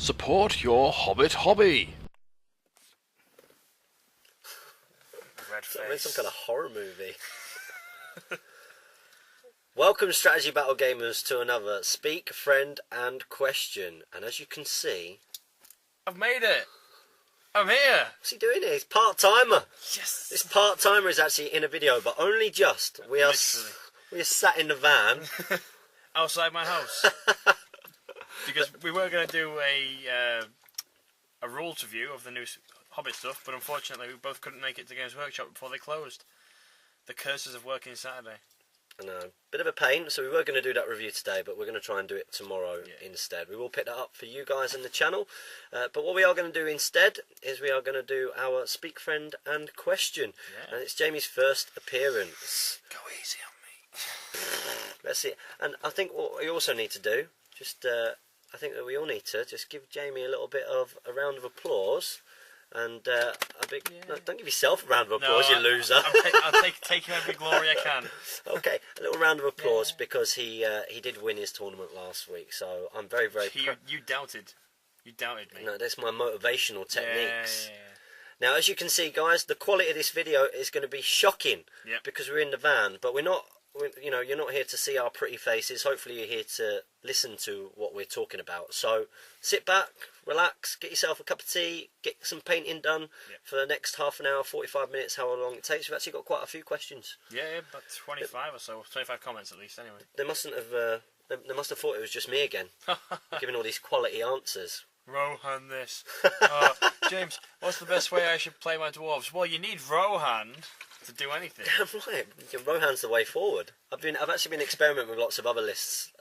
Support your Hobbit hobby. Red face. It's some kind of horror movie. Welcome, Strategy Battle Gamers, to another Speak, Friend and Question. And as you can see... I've made it! I'm here! What's he doing here? He's part-timer! Yes! This part-timer is actually in a video, but only just. We are sat in the van. Outside my house. Because we were going to do a rules review of the new Hobbit stuff, but unfortunately we both couldn't make it to Games Workshop before they closed. The curses of working Saturday. I know. Bit of a pain, so we were going to do that review today, but we're going to try and do it tomorrow instead. We will pick that up for you guys in the channel, but what we are going to do instead is we are going to do our Speak, Friend and Question. Yeah. And it's Jamie's first appearance. Go easy on me. Let's see. And I think what we also need to do, I think that we all need to just give Jamie a little bit of a round of applause. And a big... Yeah. No, don't give yourself a round of applause, you loser. I'll take every glory I can. Okay, a little round of applause because he did win his tournament last week. So I'm very, very... You doubted. You doubted me. No, that's my motivational techniques. Yeah. Now, as you can see, guys, the quality of this video is going to be shocking because we're in the van. But we're not... You know, you're not here to see our pretty faces. Hopefully you're here to listen to what we're talking about. So sit back, relax, get yourself a cup of tea, get some painting done for the next half an hour, 45 minutes, however long it takes. We've actually got quite a few questions. Yeah, about 25 or so, 25 comments at least anyway. They mustn't have, they must have thought it was just me again, giving all these quality answers. Rohan this. James, what's the best way I should play my dwarves? Well, you need Rohan to do anything. Damn right. Rohan's the way forward. I've actually been experimenting with lots of other lists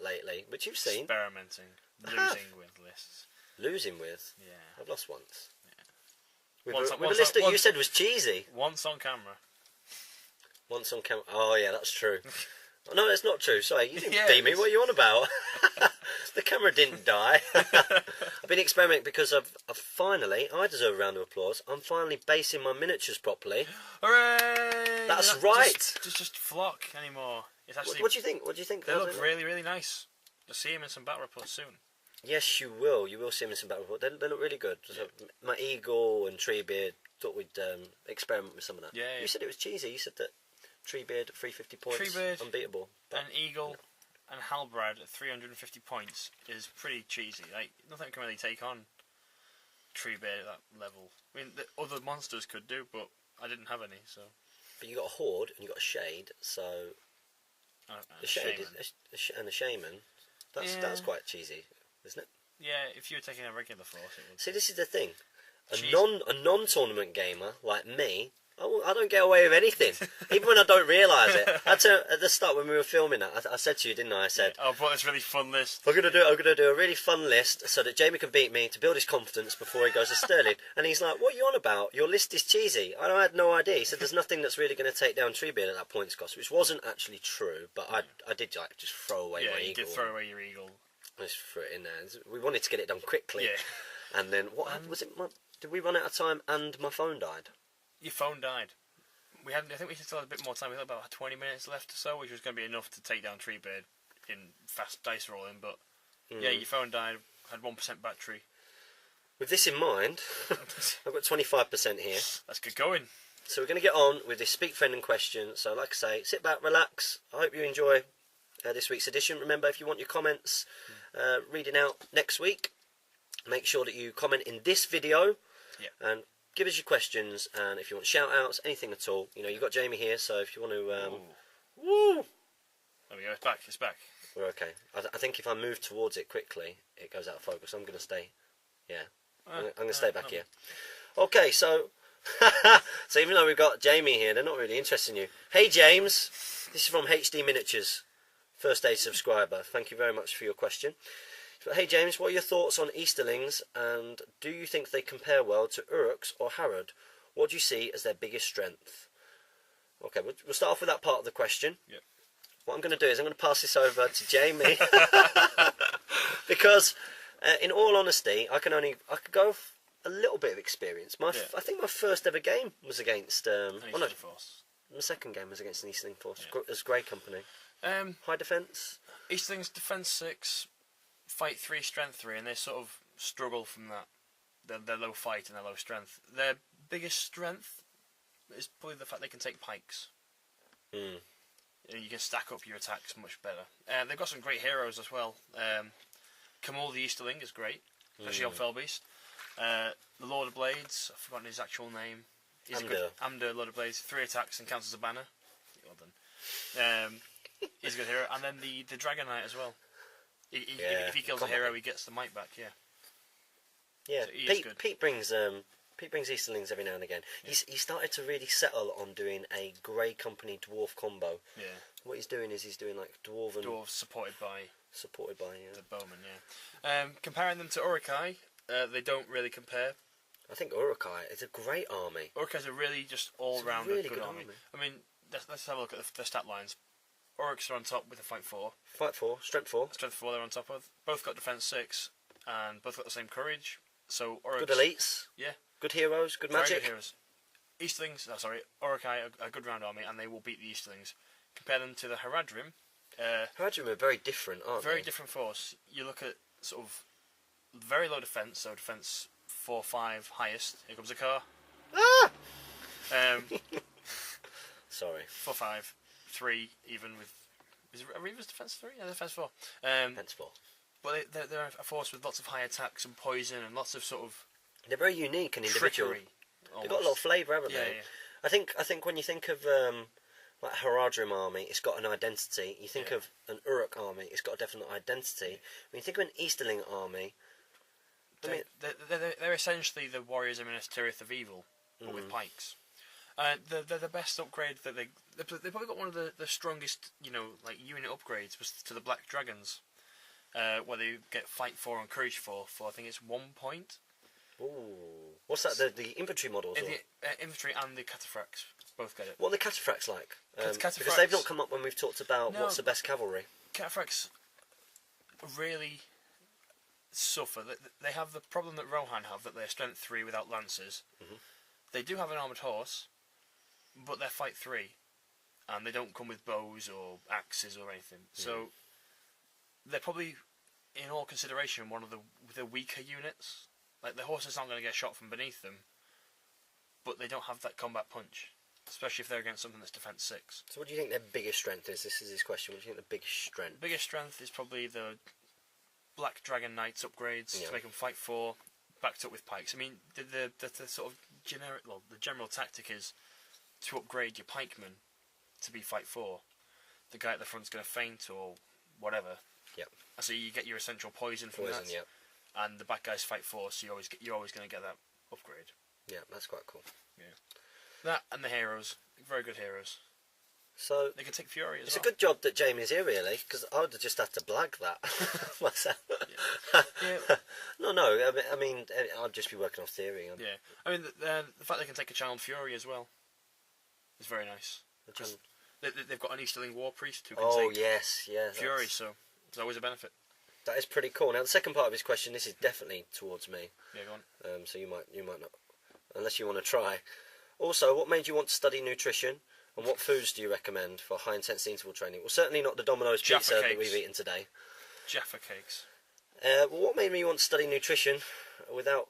lately, which you've seen. Experimenting. Losing with lists. Losing with? Yeah. I've lost once. Yeah. With a list that you said was cheesy. Once on camera. Once on camera. Oh, yeah, that's true. No, that's not true. Sorry, you didn't beat me. What are you on about? The camera didn't die. I've been experimenting because I've finally, I deserve a round of applause, I'm finally basing my miniatures properly. Hooray! That's right. Just flock anymore. It's actually. What do you think? What do you think? They look really, really nice. You'll see them in some battle reports soon. Yes, you will. You will see them in some battle reports. They look really good. So my eagle and Treebeard, thought we'd experiment with some of that. Yeah. You said it was cheesy. You said that Treebeard at 350 points, Treebeard, unbeatable. An eagle and Halbrad at 350 points is pretty cheesy. Like, nothing can really take on Treebeard at that level. I mean, the other monsters could do, but I didn't have any, so... But you got a horde and you got a shade, so... the shade and the shaman, that's quite cheesy, isn't it? Yeah, if you were taking a regular force, it would... See, this is the thing. A non-tournament gamer like me, I don't get away with anything, even when I don't realise it. At the start when we were filming that, I said to you, didn't I? I said, "Oh, but this really fun list. I'm gonna do a really fun list so that Jamie can beat me to build his confidence before he goes to Sterling." And he's like, "What are you on about? Your list is cheesy." I had no idea. He said, "There's nothing that's really going to take down Treebeard at that points cost," which wasn't actually true. But I did like just throw away my eagle. Yeah, you did throw away your eagle. I just threw it in there. We wanted to get it done quickly. Yeah. And then what happened? Was it? Did we run out of time and my phone died? Your phone died. I think we still had a bit more time. We had about 20 minutes left or so, which was going to be enough to take down Treebeard in fast dice rolling. But yeah, your phone died. Had 1% battery. With this in mind, I've got 25% here. Let's get going. So we're going to get on with this Speak, Friend and Question. So like I say, sit back, relax. I hope you enjoy this week's edition. Remember, if you want your comments reading out next week, make sure that you comment in this video and give us your questions, and if you want shout outs, anything at all, you know, you've got Jamie here, so if you want to woo, there we go, it's back. We're okay. I think if I move towards it quickly, it goes out of focus. I'm going to stay, I'm going to stay back here. Okay, so so even though we've got Jamie here, they're not really interested in you. Hey James, this is from HD Miniatures, first aid subscriber. Thank you very much for your question. But hey James, what are your thoughts on Easterlings, and do you think they compare well to Uruks or Harad? What do you see as their biggest strength? Okay, we'll start off with that part of the question. Yep. What I'm going to do is I'm going to pass this over to Jamie because, in all honesty, I could go with a little bit of experience. I think my first ever game was against Force. My second game was against an Easterling force as Grey Company. High defence. Eastling's defence 6. fight 3, strength 3, and they sort of struggle from that. Their low fight and their low strength. Their biggest strength is probably the fact they can take pikes. You can stack up your attacks much better. They've got some great heroes as well. Kamal the Easterling is great, especially on Fellbeast. The Lord of Blades, I've forgotten his actual name. Amdur, Lord of Blades, 3 attacks and counts as a banner. Well done. He's a good hero. And then the Dragon Knight as well. If he kills a hero, he gets the might back, Yeah, so Pete brings Easterlings every now and again. He started to really settle on doing a Grey Company Dwarf combo. Yeah. What he's doing is he's doing like Dwarves supported by the bowmen. Comparing them to Urukai, they don't really compare. I think Urukai is a great army. Urukai's a really just all-round really good army. I mean, let's have a look at the stat lines. Uruks are on top with a fight 4. Fight 4, strength 4. Strength 4 they're on top of. Both got defense 6, and both got the same courage. So Uruks, good elites. Yeah. Good heroes. Good magic. Very good heroes. Urukai are a good round army, and they will beat the Easterlings. Compare them to the Haradrim. Haradrim are very different, aren't they? Very different force. You look at sort of very low defense, so defense 4-5 highest. Here comes a car. Ah! Sorry. 4-5, 3 even with. Is Reaver's defense 3? Yeah, defense 4. Defense 4. But they're a force with lots of high attacks and poison and lots of sort of. They're very unique and individual. Trickery, they've got a lot of flavour, haven't they? Yeah. I think when you think of like Haradrim army, it's got an identity. You think of an Uruk army, it's got a definite identity. When you think of an Easterling army, they're essentially the warriors of Minas Tirith of Evil, but with pikes. They're the best upgrade that they've probably got one of the strongest unit upgrades was to the Black Dragons, where they get fight 4 and courage 4 for I think it's 1 point. Ooh, what's that? The infantry models? The infantry and the cataphracts both get it. What are the cataphracts like? Cataphracts, because they've not come up when we've talked about what's the best cavalry. Cataphracts really suffer. They have the problem that Rohan have, that they're strength 3 without lancers. They do have an armoured horse, but they're fight 3, and they don't come with bows or axes or anything. So they're probably, in all consideration, one of the weaker units. Like, the horses aren't going to get shot from beneath them, but they don't have that combat punch, especially if they're against something that's defense 6. So what do you think their biggest strength is? This is his question. What do you think the biggest strength? Biggest strength is probably the Black Dragon Knights upgrades to make them fight 4, backed up with pikes. I mean, the sort of the general tactic is to upgrade your pikemen to be fight 4. The guy at the front's going to feint or whatever. Yep. So you get your essential poison from that. Yep. And the back guys fight 4, so you're always going to get that upgrade. Yeah, that's quite cool. Yeah. That and the heroes, very good heroes. So they can take fury as well. It's a good job that Jamie's here, really, because I would have just had to blag that myself. Yeah. No. I mean, I'd just be working off theory. Yeah. I mean, the fact they can take a channeled fury as well is very nice. They've got an Easterling war priest who can take fury, so it's always a benefit. That is pretty cool. Now, the second part of his question, this is definitely towards me. Yeah, go on. So you might not, unless you want to try. Also, what made you want to study nutrition, and what foods do you recommend for high-intensity interval training? Well, certainly not the Domino's pizza that we've eaten today. Jaffa cakes. Well, what made me want to study nutrition, without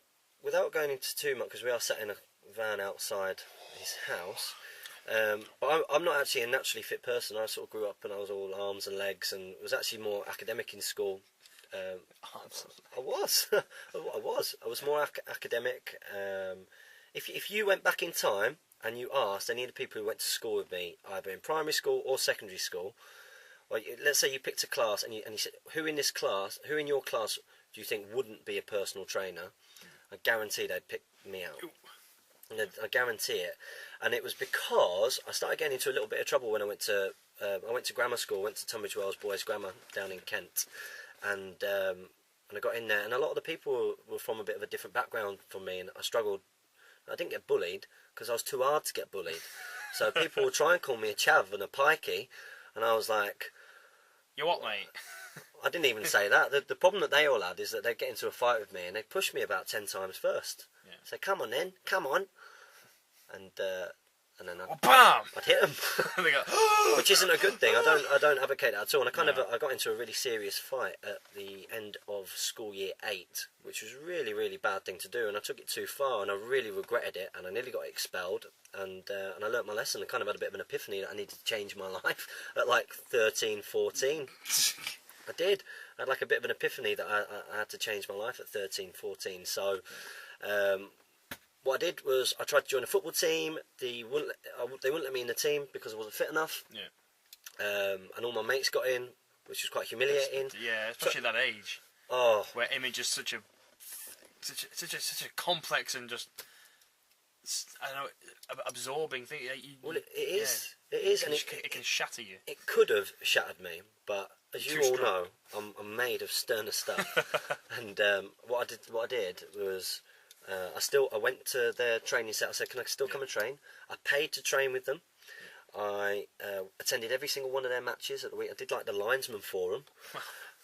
going into too much, because we are sat in a van outside his house. But I'm not actually a naturally fit person. I sort of grew up and I was all arms and legs, and was actually more academic in school. I was more academic. If you went back in time and you asked any of the people who went to school with me, either in primary school or secondary school, or let's say you picked a class and you said, who in your class do you think wouldn't be a personal trainer? I guarantee they'd pick me out. I guarantee it. And it was because I started getting into a little bit of trouble when I went to grammar school. Went to Tunbridge Wells Boys Grammar down in Kent, and I got in there, and a lot of the people were from a bit of a different background from me, and I struggled. I didn't get bullied because I was too hard to get bullied. So people would try and call me a chav and a pikey, and I was like, "You what, mate?" I didn't even say that. The problem that they all had is that they'd get into a fight with me, and they'd push me about 10 times first. Yeah. Say, "Come on then, come on." And and then Bam! I'd hit them. And they go, Which isn't a good thing. I don't advocate that at all. And I got into a really serious fight at the end of school year 8, which was a really, really bad thing to do. And I took it too far, and I really regretted it. And I nearly got expelled. And I learnt my lesson. I kind of had a bit of an epiphany that I needed to change my life at like 13, 14. I did. I had like a bit of an epiphany that I had to change my life at 13, 14. So what I did was I tried to join a football team. They wouldn't let me in the team because I wasn't fit enough. Yeah. And all my mates got in, which was quite humiliating. Yeah, especially at that age. Oh. Where image is such a complex and just, I don't know, absorbing thing. Well, it is. Yeah. It is, and it can shatter you. It could have shattered me, but as you all strong. know, I'm made of sterner stuff. And what I did was I went to their training set. I said, "Can I still come and train?" I paid to train with them. I attended every single one of their matches at the week. I did like the linesman for them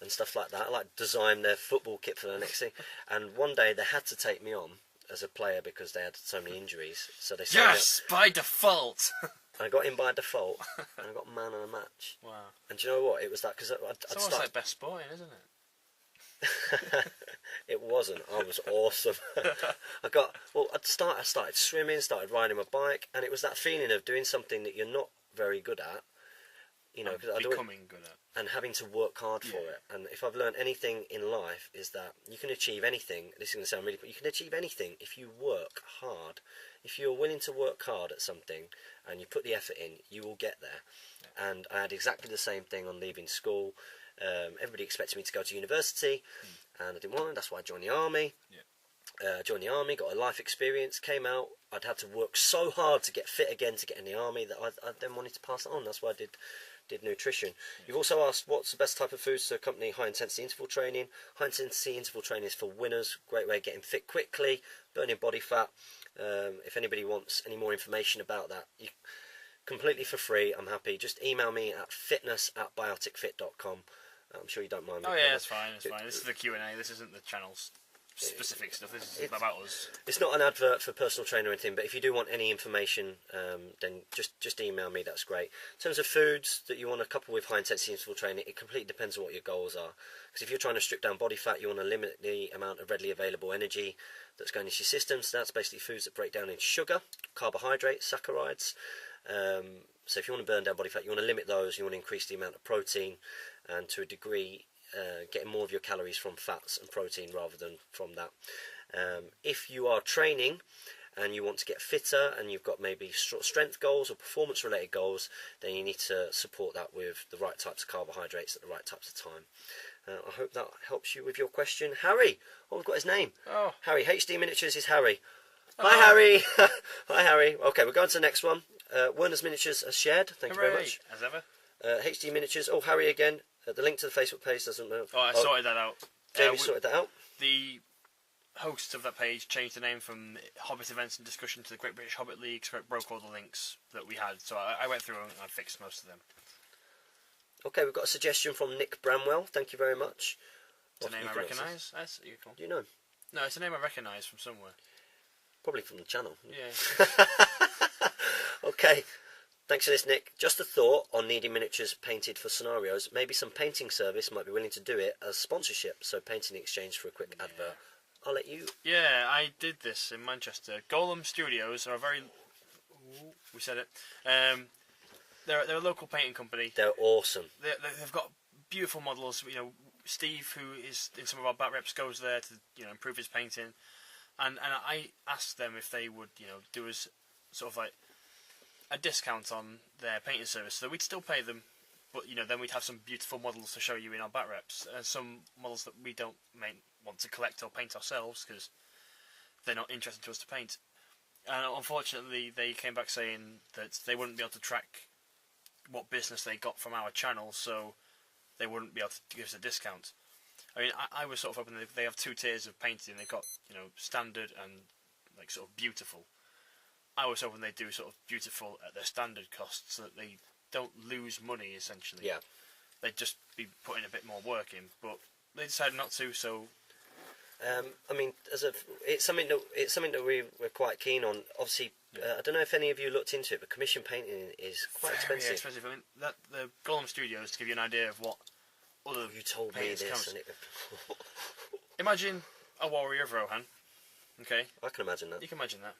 and stuff like that. I like designed their football kit for the next thing. And one day they had to take me on as a player because they had so many injuries. So they signed Yes, by default. I got in by default, and I got man of the match. Wow. And do you know what? It was that because It's almost like best sporting, isn't it? It wasn't. I was awesome. I started swimming, started riding my bike, and it was that feeling of doing something that you're not very good at, you know, becoming good at, and having to work hard for it. And if I've learned anything in life, is that you can achieve anything. This is going to sound really, but you can achieve anything if you work hard. If you're willing to work hard at something and you put the effort in, you will get there. Yeah. And I had exactly the same thing on leaving school. Everybody expected me to go to university, and I didn't want to. That's why I joined the army. Yeah. Joined the army, got a life experience, came out. I'd had to work so hard to get fit again to get in the army that I then wanted to pass it on. That's why I did nutrition. Yeah. You've also asked what's the best type of foods to accompany high intensity interval training. High intensity interval training is for winners. Great way of getting fit quickly, burning body fat. If anybody wants any more information about that, completely for free, I'm happy. Just email me at fitness@bioticfit.com. I'm sure you don't mind me. Oh yeah, that's fine. That's fine. This is the Q&A. This isn't the channel's specific stuff. This is about us. It's not an advert for personal trainer or anything, but if you do want any information, then just email me. That's great. In terms of foods that you want to couple with high intensity interval training, it completely depends on what your goals are. Because if you're trying to strip down body fat, you want to limit the amount of readily available energy that's going into your system. So that's basically foods that break down into sugar, carbohydrates, saccharides. So if you want to burn down body fat, you want to limit those. You want to increase the amount of protein, and to a degree, getting more of your calories from fats and protein rather than from that. If you are training and you want to get fitter and you've got maybe strength goals or performance related goals, then you need to support that with the right types of carbohydrates at the right types of time. I hope that helps you with your question. Harry! Oh, we've got his name. Oh. Harry, HD Miniatures is Harry. Hi, Harry! Hi, Harry. Okay, we're going to the next one. Werner's Miniatures has shared. Thank you very much. As ever. HD Miniatures. Oh, Harry again. The link to the Facebook page doesn't move. Oh, I sorted that out. Jamie sorted that out. The host of that page changed the name from Hobbit Events and Discussion to the Great British Hobbit League, so it broke all the links that we had. So I went through and I fixed most of them. Okay, we've got a suggestion from Nick Bramwell. Thank you very much. It's a name I recognise. That's cool. Do you know? No, it's a name I recognise from somewhere. Probably from the channel. Yeah. Okay. Thanks for this, Nick. Just a thought on needing miniatures painted for scenarios. Maybe some painting service might be willing to do it as sponsorship, so painting in exchange for a quick advert. I'll let you... Yeah, I did this in Manchester. Golem Studios are a very... We said it. They're a local painting company. They're awesome. They've got beautiful models. You know, Steve, who is in some of our back reps, goes there to improve his painting. And I asked them if they would do us sort of like a discount on their painting service, so we'd still pay them, but then we'd have some beautiful models to show you in our back reps, and some models that we don't want to collect or paint ourselves because they're not interested to us to paint. And unfortunately, they came back saying that they wouldn't be able to track what business they got from our channel, so they wouldn't be able to give us a discount. I mean, I was sort of hoping that they have 2 tiers of painting. They've got standard and like sort of beautiful. I was hoping they'd do sort of beautiful at their standard cost so that they don't lose money, essentially. Yeah. They'd just be putting a bit more work in, but they decided not to, so I mean, it's something that we're quite keen on. Obviously, I don't know if any of you looked into it, but commission painting is quite expensive. Yeah, expensive. I mean, the Golem Studios, to give you an idea of what other You told me paintings this, comes. and Imagine a warrior of Rohan. Okay, I can imagine that. you can imagine that.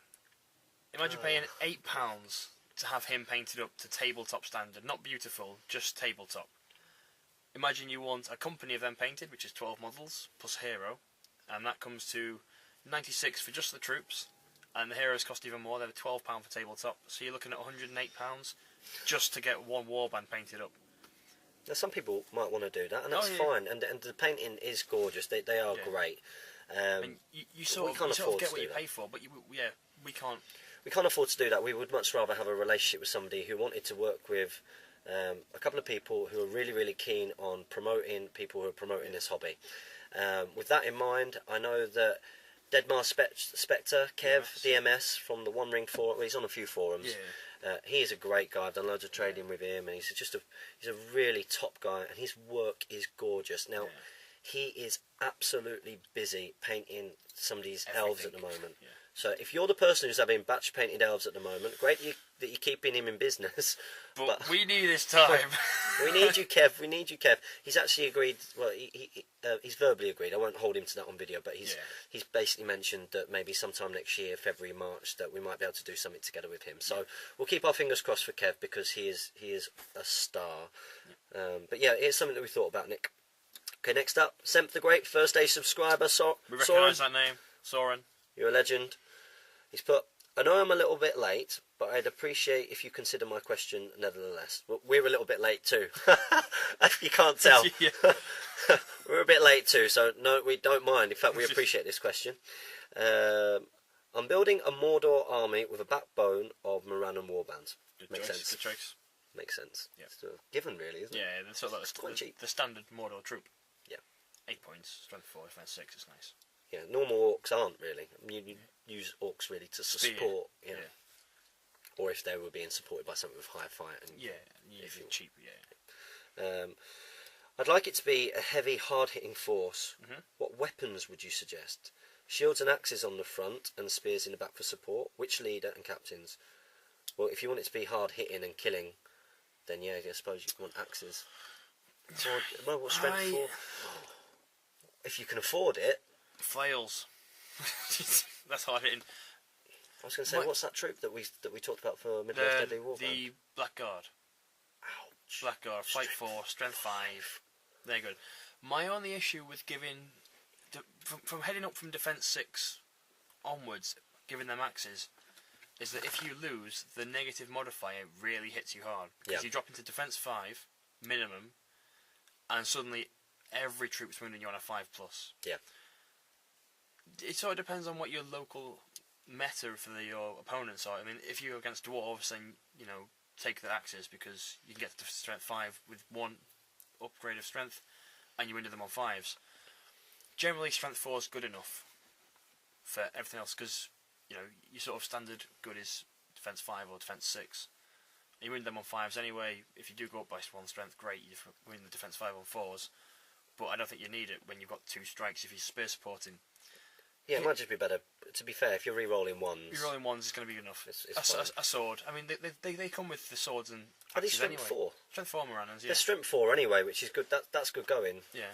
Imagine paying £8 to have him painted up to tabletop standard, not beautiful, just tabletop. Imagine you want a company of them painted, which is 12 models plus hero, and that comes to 96 for just the troops, and the heroes cost even more. They're £12 for tabletop, so you're looking at £108 just to get one warband painted up. Now, some people might want to do that, and that's fine. And the painting is gorgeous. They are great. And you sort of get what you pay for, but we can't. We can't afford to do that. We would much rather have a relationship with somebody who wanted to work with a couple of people who are really, really keen on promoting people who are promoting this hobby. With that in mind, I know that Deadmar Spectre, Kev, DMS from the One Ring forum, he's on a few forums. Yeah. He is a great guy. I've done loads of trading with him, and he's a really top guy, and his work is gorgeous. Now, he is absolutely busy painting some of these elves at the moment. Yeah. So if you're the person who's having batch painted elves at the moment, great that you're keeping him in business. But we need his time. We need you, Kev. We need you, Kev. He's actually agreed. Well, he's verbally agreed. I won't hold him to that on video, but he's basically mentioned that maybe sometime next year, February, March, that we might be able to do something together with him. So we'll keep our fingers crossed for Kev, because he is a star. But yeah, it's something that we thought about, Nick. Okay, next up, Semp the Great, first day subscriber. We recognise that name, Soren. You're a legend. He's put, I know I'm a little bit late, but I'd appreciate if you consider my question nevertheless. Well, we're a little bit late too. If you can't tell. We're a bit late too, so no, we don't mind. In fact, we appreciate this question. I'm building a Mordor army with a backbone of Morannon warbands. Makes sense. Good choice. Makes sense. Yeah. It's given, really, isn't it? Yeah, that's sort of like the standard Mordor troop. Yeah. 8 points, strength 4, defense 6, it's nice. Yeah, normal orcs aren't really. You use orcs really to support, or if they were being supported by something with higher fight. And if you're cheap, I'd like it to be a heavy, hard-hitting force. What weapons would you suggest? Shields and axes on the front, and spears in the back for support. Which leader and captains? Well, if you want it to be hard-hitting and killing, then I suppose you want axes. Well, what strength for? If you can afford it. Flails. That's hard hitting. I was going to say, what's that troop that we talked about for Middle-earth Deadly Warfare? The Blackguard. Ouch. Blackguard, fight 4, strength 5. They're good. My only issue with giving from heading up from defense 6 onwards, giving them axes, is that if you lose, the negative modifier really hits you hard, because you drop into defense 5 minimum, and suddenly every troop's wounding you on a 5+. Yeah. It sort of depends on what your local meta for your opponents are. I mean, if you're against dwarves, then take the axes, because you can get to strength 5 with 1 upgrade of strength, and you win them on 5s. Generally, strength 4 is good enough for everything else, because your sort of standard good is defense 5 or defense 6. You win them on 5s anyway. If you do go up by 1 strength, great, you win the defense 5 on 4s. But I don't think you need it when you've got 2 strikes if you're spear supporting. Yeah, it might just be better. To be fair, if you're re-rolling ones... Re-rolling ones is going to be enough. It's a sword. I mean, they come with the swords and Are they axes strength anyway. 4? Strength 4 Morannons, yeah. They're strength 4 anyway, which is good. That's good going. Yeah.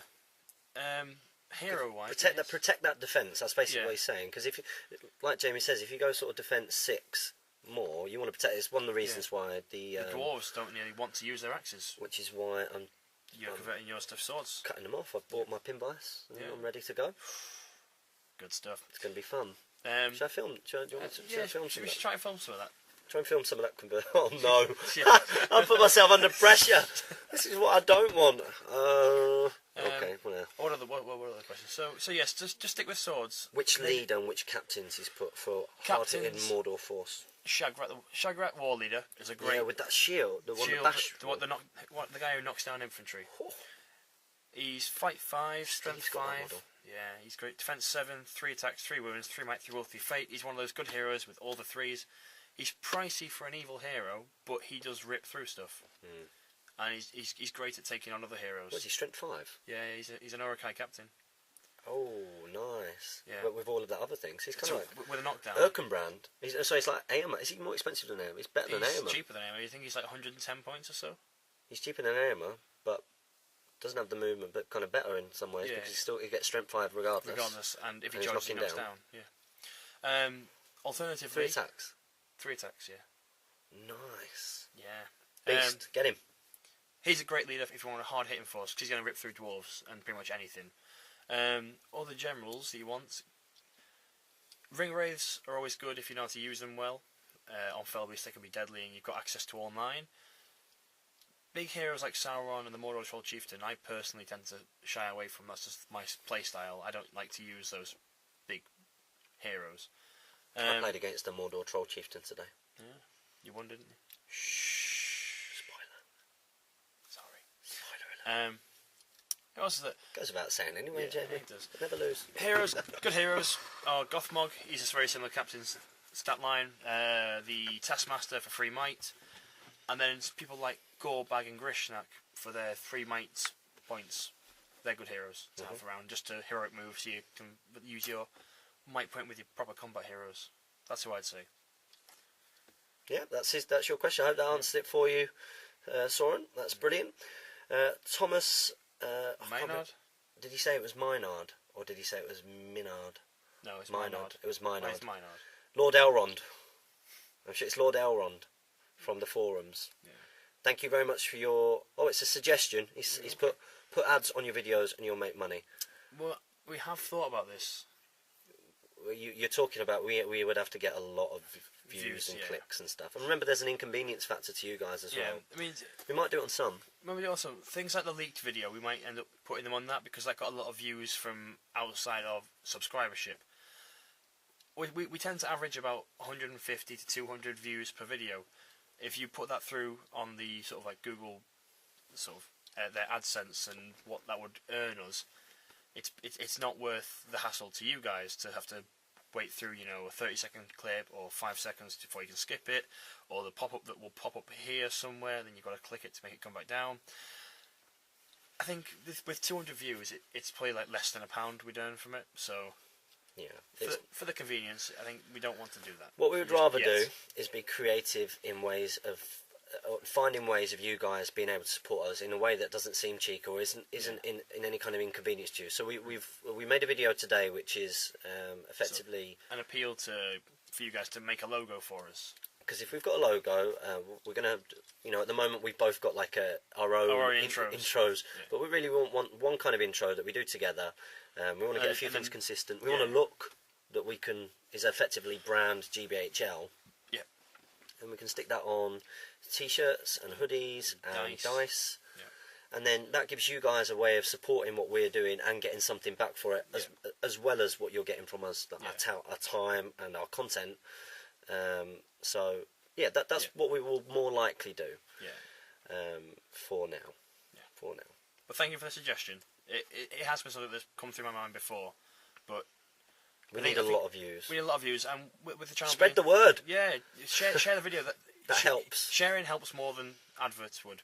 Hero-wise... Protect that defence. That's basically what he's saying. Because if, like Jamie says, if you go sort of defence 6 more, you want to protect... It's one of the reasons why the dwarves don't really want to use their axes. Which is why You're converting yours to swords. Cutting them off. I've bought my pin bias. And I'm ready to go. Good stuff. It's going to be fun. Should I film? Should I film some we should try and film some of that. Try and film some of that convert. Oh no! I put myself under pressure. This is what I don't want. Okay. Well. What are the questions? So yes, just stick with swords. Which leader and which captains he's put for hard-hitting Mordor force? Shagrat War Leader is a great. Yeah, with that shield, the guy who knocks down infantry. Oh. He's fight 5, strength 5. Yeah, he's great. Defense 7, 3 attacks, 3 wounds, 3 might, 3 will, 3 fate. He's one of those good heroes with all the 3s. He's pricey for an evil hero, but he does rip through stuff. And he's great at taking on other heroes. What's he, strength 5? Yeah, he's an Urukai captain. Oh, nice. Yeah. with all of that other things. He's kind of like with a knockdown. Erkenbrand. So he's like Aemma. Is he more expensive than Aemma? He's better than Aemma. He's cheaper than Aemma. You think he's like 110 points or so? He's cheaper than Aemma, but doesn't have the movement, but kind of better in some ways because he gets strength 5 regardless. Regardless, and if he he's charges, he knocks down. Yeah. Alternatively, 3 attacks. 3 attacks. Yeah. Nice. Yeah. Beast. Get him. He's a great leader if you want a hard hitting force, because he's going to rip through dwarves and pretty much anything. All the generals that you want. Ring wraiths are always good if you know how to use them well. On Felbeast they can be deadly, and you've got access to all 9. Big heroes like Sauron and the Mordor Troll Chieftain, I personally tend to shy away from. That's just my playstyle. I don't like to use those big heroes. I played against the Mordor Troll Chieftain today. Yeah, you won, didn't you? Shh. Spoiler. Sorry. Spoiler alert. What else is it? Goes without saying anyway, Yeah, Jamie. it does. Never lose. Heroes, good heroes. Gothmog, he's just very similar captain's stat line. The Taskmaster for 3 might. And then it's people like Gorbag and Grishnak for their 3 might points. They're good heroes to have around, just to heroic move, so you can use your might point with your proper combat heroes. That's who I'd say. Yeah, that's your question. I hope that answered it for you, Soren. That's brilliant. Thomas... Maynard? Did he say it was Maynard, or did he say it was Minard? No, it's Maynard. It was Maynard. Oh, it's Maynard. Lord Elrond. I'm sure it's Lord Elrond from the forums. Yeah. Thank you very much for your... Oh, it's a suggestion. He's put ads on your videos and you'll make money. Well, we have thought about this. You're talking about we would have to get a lot of views and clicks and stuff. And remember, there's an inconvenience factor to you guys as well. I mean, we might do it on some. Maybe also things like the leaked video, we might end up putting them on that because that got a lot of views from outside of subscribership. We tend to average about 150 to 200 views per video. If you put that through on the sort of like Google sort of their AdSense and what that would earn us, it's not worth the hassle to you guys to have to wait through, you know, a 30-second clip or 5 seconds before you can skip it, or the pop-up that will pop up here somewhere, then you've got to click it to make it come back down. I think with 200 views, it's probably like less than £1 we'd earn from it, so yeah, for the convenience, I think we don't want to do that. What we would rather do is be creative in ways of finding ways of you guys being able to support us in a way that doesn't seem cheeky or isn't in any kind of inconvenience to you. So we made a video today which is effectively an appeal for you guys to make a logo for us. Because if we've got a logo, we're gonna, you know, at the moment we've both got like our own intros, but we really want one kind of intro that we do together. We want to get a few things consistent. We want a look that we can is effectively brand GBHL. Yeah. And we can stick that on t-shirts and hoodies and dice. Yeah. And then that gives you guys a way of supporting what we're doing and getting something back for it, as well as what you're getting from us, our time and our content. So yeah, that's what we will more likely do. Yeah. For now. Yeah. For now. But thank you for the suggestion. It has been something that's come through my mind before, but we need a lot of views. We need a lot of views, and with the channel spread the word. Yeah, share the video. That helps. Sharing helps more than adverts would.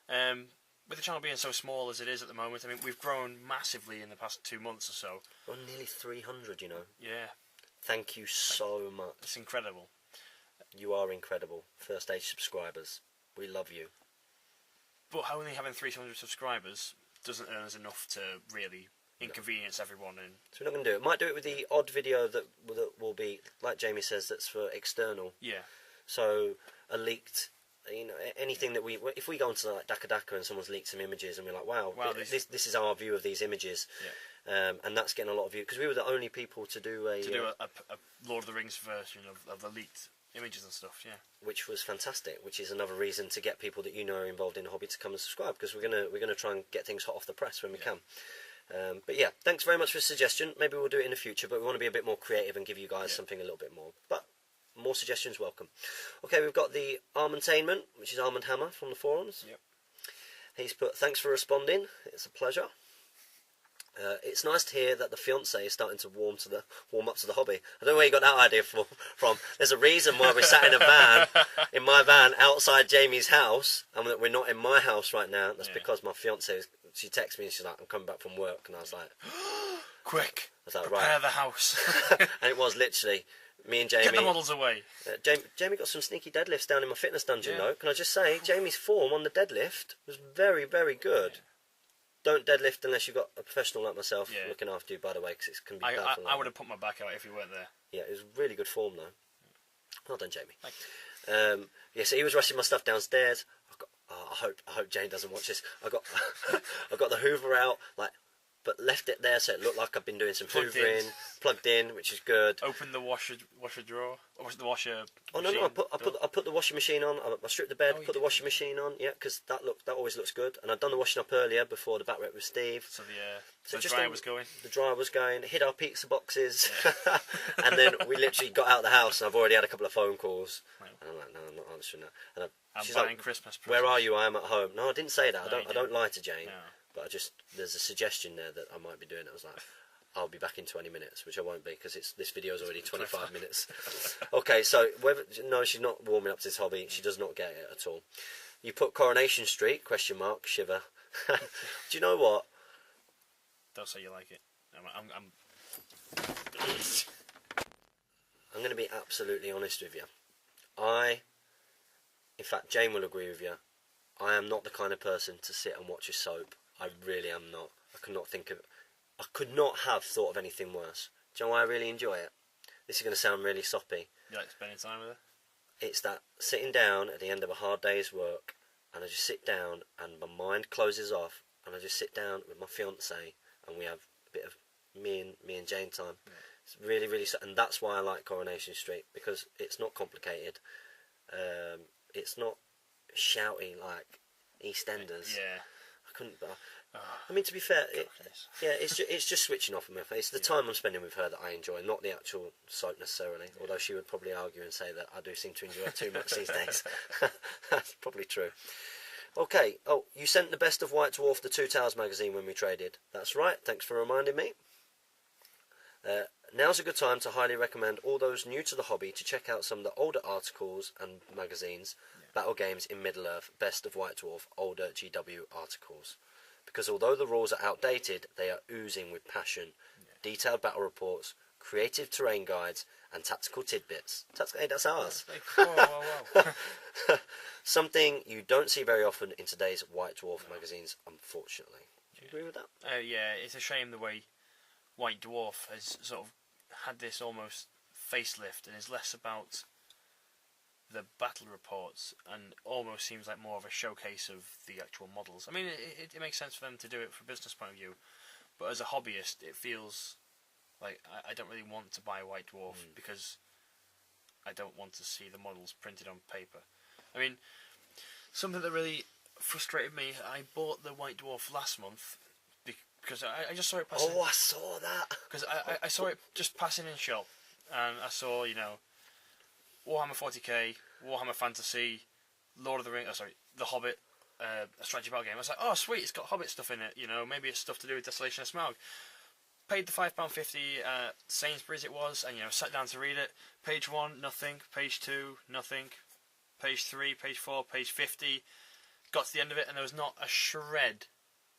With the channel being so small as it is at the moment, I mean, we've grown massively in the past 2 months or so. We're nearly 300, you know. Yeah. Thank you so much. It's incredible. You are incredible. First age subscribers. We love you. But only having 300 subscribers doesn't earn us enough to really inconvenience everyone. And so we're not going to do it. Might do it with the odd video that will be, like Jamie says, that's for external. Yeah. So a leaked, you know, anything that if we go onto like Daka and someone's leaked some images and we're like, wow, this is our view of these images. Yeah. And that's getting a lot of views because we were the only people to do a Lord of the Rings version of the leaked images and stuff, yeah. Which was fantastic, which is another reason to get people that you know are involved in hobby to come and subscribe, because we're gonna try and get things hot off the press when we can. But yeah, thanks very much for the suggestion. Maybe we'll do it in the future, but we want to be a bit more creative and give you guys something a little bit more. But more suggestions welcome. Okay, we've got the Armantainment, which is Armand Hammer from the forums. Yep. He's put, thanks for responding. It's a pleasure. It's nice to hear that the fiancé is starting to warm up to the hobby. I don't know where you got that idea from. There's a reason why we're sat in my van outside Jamie's house, and that we're not in my house right now. That's because my fiancé, she texted me and she's like, I'm coming back from work, and I was like, Quick, I was like, prepare right. the house. And it was literally me and Jamie. Get the models away. Jamie got some sneaky deadlifts down in my fitness dungeon though. Can I just say, Jamie's form on the deadlift was very, very good. Yeah. Don't deadlift unless you've got a professional like myself looking after you, by the way, because it can be bad. I would have put my back out if you weren't there. Yeah, it was really good form though. Well done, Jamie. Thank you. Yeah, so he was rushing my stuff downstairs. I hope Jane doesn't watch this. I got the Hoover out, but left it there so it looked like I've been doing some hoovering, plugged in, which is good. Open the washer drawer, or was it the washer? Oh machine no, I put the washing machine on. I stripped the bed, put the washing machine on. Yeah, because that always looks good. And I'd done the washing up earlier before the back rep with Steve. So the dryer was going. The dryer was going. Hid our pizza boxes, and then we literally got out of the house. And I've already had a couple of phone calls. Right. And I'm like, no, I'm not answering that. And she's buying like, Christmas presents. Where are you? I am at home. No, I didn't say that. No, I don't lie to Jane. No. But there's a suggestion there that I might be doing it. I was like, I'll be back in 20 minutes, which I won't be because this video is already 25 minutes. Okay, so no, she's not warming up to this hobby. She does not get it at all. You put Coronation Street, ? Shiver. Do you know what? Don't say you like it. I'm going to be absolutely honest with you. In fact, Jane will agree with you. I am not the kind of person to sit and watch a soap. I really am not. I could not have thought of anything worse. Do you know why I really enjoy it? This is going to sound really soppy. You like spending time with her? It's that sitting down at the end of a hard day's work, and I just sit down, and my mind closes off, and I just sit down with my fiance, and we have a bit of me and Jane time. Yeah. It's really, really, and that's why I like Coronation Street, because it's not complicated. It's not shouty like EastEnders. Yeah. I couldn't. I mean, to be fair, it's just switching off in my face. The time I'm spending with her that I enjoy, not the actual soap necessarily. Yeah. Although she would probably argue and say that I do seem to enjoy it too much these days. That's probably true. Okay. Oh, you sent the Best of White Dwarf, the Two Towers magazine when we traded. That's right. Thanks for reminding me. Now's a good time to highly recommend all those new to the hobby to check out some of the older articles and magazines. Battle Games in Middle-earth, Best of White Dwarf, older GW articles. Because although the rules are outdated, they are oozing with passion. Detailed battle reports, creative terrain guides, and tactical tidbits. Hey, that's ours. Whoa. Something you don't see very often in today's White Dwarf magazines, unfortunately. Do you agree with that? Yeah, it's a shame the way White Dwarf has sort of had this almost facelift and is less about the battle reports and almost seems like more of a showcase of the actual models. I mean, it makes sense for them to do it from a business point of view, but as a hobbyist, it feels like I don't really want to buy White Dwarf because I don't want to see the models printed on paper. I mean, something that really frustrated me, I bought the White Dwarf last month because I just saw it passing. Oh, I saw that. Because I saw it just passing in shop, and I saw, Warhammer 40k, Warhammer Fantasy, Lord of the Rings, The Hobbit, a strategy battle game. I was like, oh sweet, it's got Hobbit stuff in it, maybe it's stuff to do with Desolation of Smaug. Paid the £5.50 at Sainsbury's it was, and sat down to read it. Page 1, nothing. Page 2, nothing. Page 3, page 4, page 50. Got to the end of it, and there was not a shred,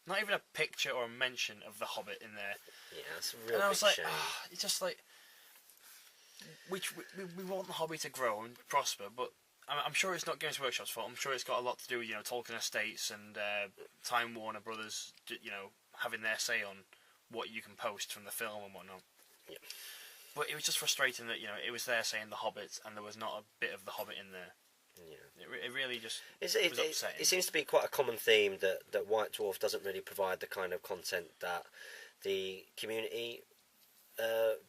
not even a picture or a mention of The Hobbit in there. Yeah, it's a real and I was big like, shame. It's just like, we want the hobby to grow and prosper, but I'm sure it's not Games Workshop's fault. I'm sure it's got a lot to do with Tolkien Estates and Time Warner Brothers, having their say on what you can post from the film and whatnot. Yeah. But it was just frustrating that it was there saying The Hobbit and there was not a bit of The Hobbit in there. Yeah. It really just was upsetting. It seems to be quite a common theme that White Dwarf doesn't really provide the kind of content that the community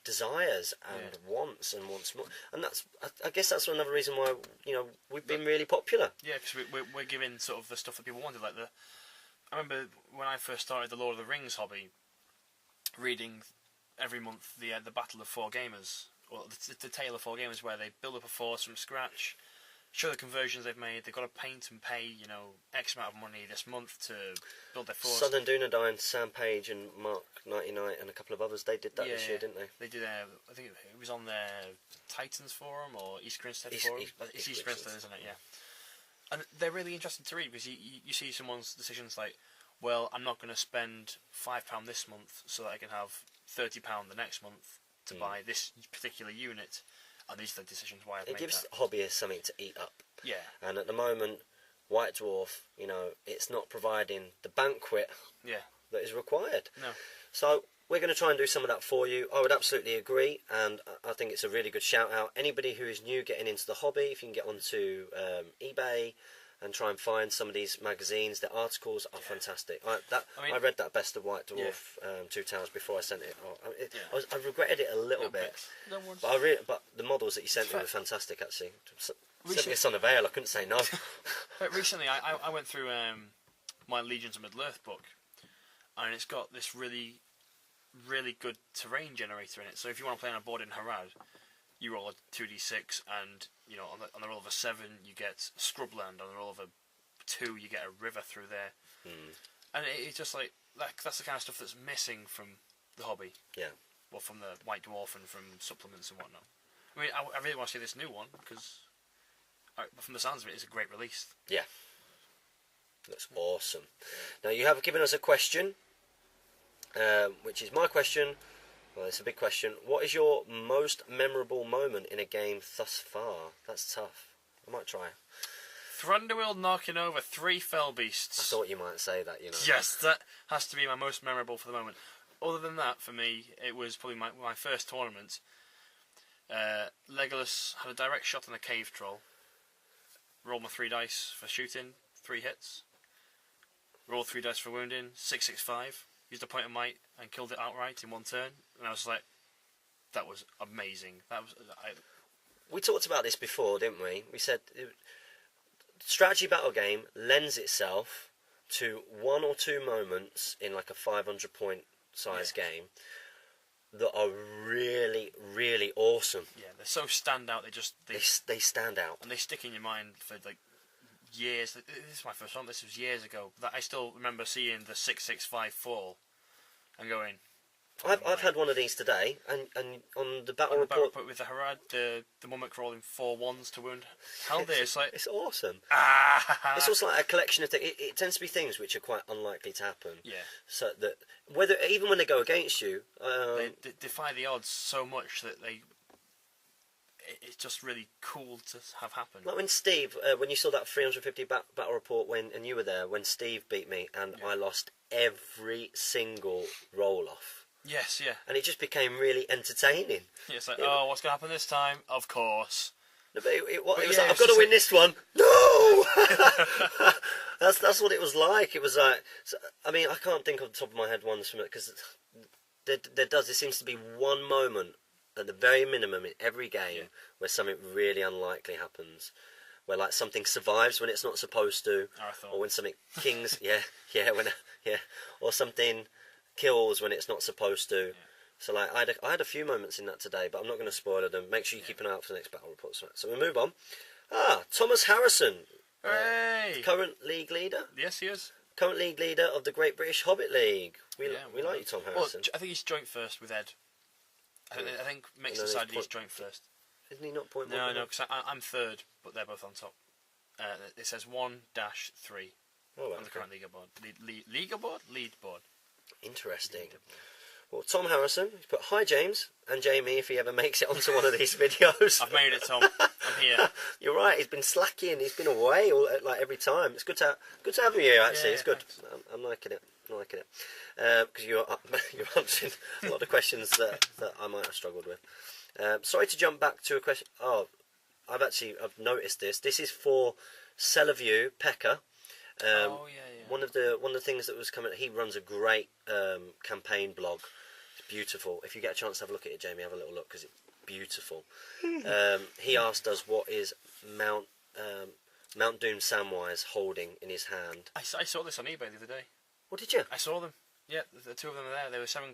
desires and wants more, and I guess that's another reason why we've been really popular. Yeah, because we're giving sort of the stuff that people wanted. Like I remember when I first started the Lord of the Rings hobby, reading every month the Battle of Four Gamers, or the Tale of Four Gamers, where they build up a force from scratch, show the conversions they've made. They've got to paint and pay X amount of money this month to build their force. Southern Dunedain, Sam Page and Mark 99 and a couple of others, they did that this year, didn't they? They did. I think it was on their Titans forum or East Grinstead forum. It's East Grinstead, isn't it? Yeah. And they're really interesting to read because you see someone's decisions like, well, I'm not going to spend £5 this month so that I can have £30 the next month to buy this particular unit. And these are the decisions why I've made that. It gives hobbyists something to eat up. Yeah. And at the moment, White Dwarf, you know, it's not providing the banquet that is required. No. So we're going to try and do some of that for you. I would absolutely agree, and I think it's a really good shout out. Anybody who is new getting into the hobby, if you can get onto eBay and try and find some of these magazines, the articles are fantastic. I read that Best of White Dwarf 2 Towers before I sent it. I regretted it a little bit, but the models that you sent me were fantastic actually. Sent me this on a veil, I couldn't say no. But recently I went through my Legions of Middle-earth book, and it's got this really good terrain generator in it. So if you want to play on a board in Harad, you roll a 2d6, and you know on the roll of a 7 you get scrubland. On the roll of a 2 you get a river through there. And it's just like that's the kind of stuff that's missing from the hobby. Yeah. Well, from the White Dwarf and from supplements and whatnot. I mean, I really want to see this new one because, from the sounds of it, it's a great release. Yeah. That's awesome. Now you have given us a question, which is my question. Well, it's a big question. What is your most memorable moment in a game thus far? That's tough. I might try. Thranduil knocking over 3 fell beasts. I thought you might say that, you know. Yes, that has to be my most memorable for the moment. Other than that, for me, it was probably my first tournament. Legolas had a direct shot on a cave troll. Rolled my 3 dice for shooting, 3 hits. Rolled 3 dice for wounding, 665. Used a point of might and killed it outright in 1 turn. And I was like, that was amazing. We talked about this before, didn't we? We said strategy battle game lends itself to 1 or 2 moments in like a 500 point size game that are really, really awesome. Yeah, they're so standout. They stand out, and they stick in your mind for like years. This is my first one. This was years ago. That I still remember seeing the 665 fall and going. I've had one of these today, and on the battle report with the Harad, the Mummic rolling 4 1s to wound Haldir. It's awesome. It's also like a collection of things. It tends to be things which are quite unlikely to happen. Yeah. So that even when they go against you, they defy the odds so much that it's just really cool to have happen. Like when Steve, when you saw that 350 battle report and you were there, when Steve beat me and I lost every single roll off. Yes, yeah. And it just became really entertaining. Yeah, it's like, what's going to happen this time? Of course. No, but it was like, I've got to win this one. No! That's what it was like. It was like, I mean, I can't think off the top of my head ones from it, because there seems to be one moment at the very minimum in every game where something really unlikely happens. Where like something survives when it's not supposed to. Or when something or something kills when it's not supposed to. So like I had a few moments in that today, but I'm not going to spoil them. Make sure you keep an eye out for the next battle reports. So we move on. Thomas Harrison, current league leader. Yes, he is. Current league leader of the Great British Hobbit League. We like you, Tom Harrison. Well, I think he's joint first with Ed. I think Mick's decided he's joint first. Isn't he not point? No, because I'm third, but they're both on top. It says 1-3 on the current lead board. Interesting. Well, Tom Harrison, he's put, hi James and Jamie if he ever makes it onto one of these videos. I've made it, Tom. I'm here. You're right. He's been slacking. He's been away like every time. It's good to have him here. Actually, it's good. I'm liking it. Because you're answering a lot of questions that I might have struggled with. Sorry to jump back to a question. I've noticed this. This is for Celaview Pekka. One of the things that was coming. He runs a great campaign blog. It's beautiful. If you get a chance to have a look at it, Jamie, have a little look because it's beautiful. He asked us what is Mount Doom Samwise holding in his hand. I saw this on eBay the other day. What did you? I saw them. Yeah, the 2 of them are there. They were £7.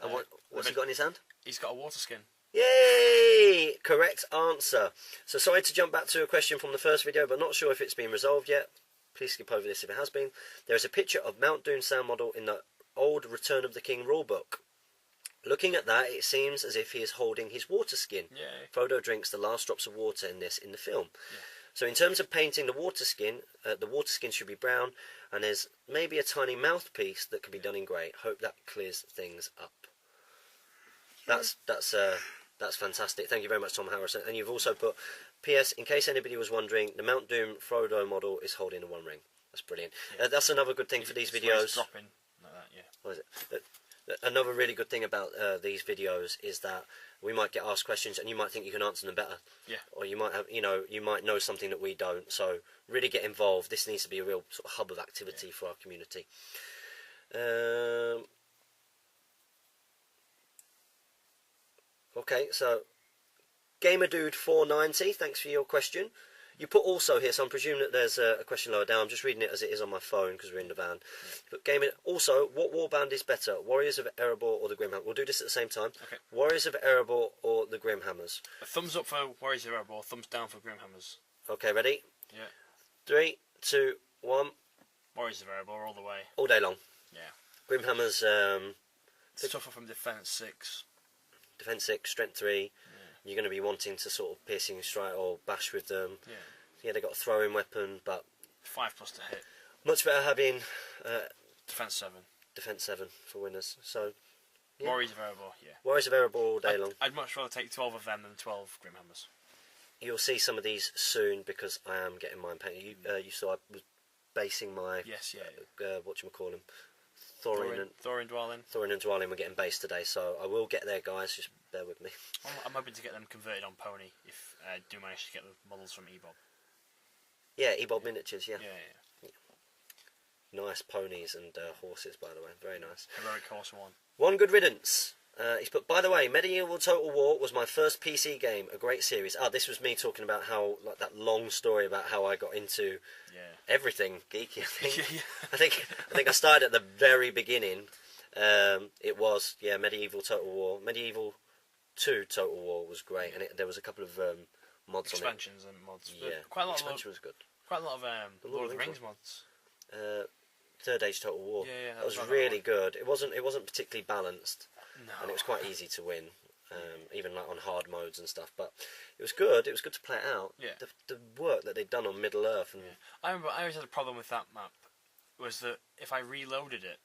And what's he got in his hand? He's got a water skin. Yay! Correct answer. So sorry to jump back to a question from the first video, but not sure if it's been resolved yet. Please skip over this if it has been. There is a picture of Mount Doom Sound model in the old Return of the King rulebook. Looking at that, it seems as if he is holding his water skin. Yeah. Frodo drinks the last drops of water in the film. Yeah. So in terms of painting the water skin should be brown, and there's maybe a tiny mouthpiece that could be done in grey. Hope that clears things up. That's fantastic. Thank you very much, Tom Harrison. And you've also put, P.S. in case anybody was wondering, the Mount Doom Frodo model is holding a 1 ring. That's brilliant. Yeah. That's another good thing for these videos. Dropping like that, yeah. What is it? Another really good thing about these videos is that we might get asked questions and you might think you can answer them better. Yeah. Or you might have, you might know something that we don't. So really get involved. This needs to be a real sort of hub of activity for our community. Okay, so GamerDude490, thanks for your question. You put also here, so I'm presuming that there's a question lower down. I'm just reading it as it is on my phone because we're in the van. Yeah. But Gamer, also, what warband is better, Warriors of Erebor or the Grimhammers? We'll do this at the same time. Okay. Warriors of Erebor or the Grimhammers? A thumbs up for Warriors of Erebor, thumbs down for Grimhammers. Okay, ready? Yeah. 3, 2, 1. Warriors of Erebor all the way. All day long. Yeah. Grimhammers. It's tougher from defense 6. Defense 6, strength 3. You're going to be wanting to sort of piercing strike or bash with them. Yeah. Yeah, they got a throwing weapon, but 5+ to hit. much better having Defense 7. defense 7 for winners. So yeah. Warriors of Erebor, yeah. Warriors of Erebor all day long. I'd much rather take 12 of them than 12 Grimhammers. You'll see some of these soon because I am getting mine painted. You saw I was basing my whatchamacallit, Thorin and Dwalin were getting based today, so I will get there, guys. Just bear with me. I'm hoping to get them converted on Pony if I do manage to get the models from Ebob. Yeah, Ebob miniatures. Yeah. Yeah. Nice ponies and horses, by the way. Very nice. Heroic Horse 1. One good riddance. He's put, by the way, Medieval Total War was my first PC game, a great series. This was me talking about how, like, that long story about how I got into everything geeky, I think. I think I started at the very beginning. It was, Medieval Total War. Medieval 2 Total War was great, and there was a couple of mods Expansions on it. and mods. Yeah, quite a lot expansion was good. Quite a lot of Lord of the Rings mods. Third Age Total War. Yeah, that was really good. It wasn't particularly balanced. No. And it was quite easy to win, even like on hard modes and stuff. But it was good. It was good to play it out. Yeah. The work that they'd done on Middle Earth. And I remember I always had a problem with that map. Was that if I reloaded it,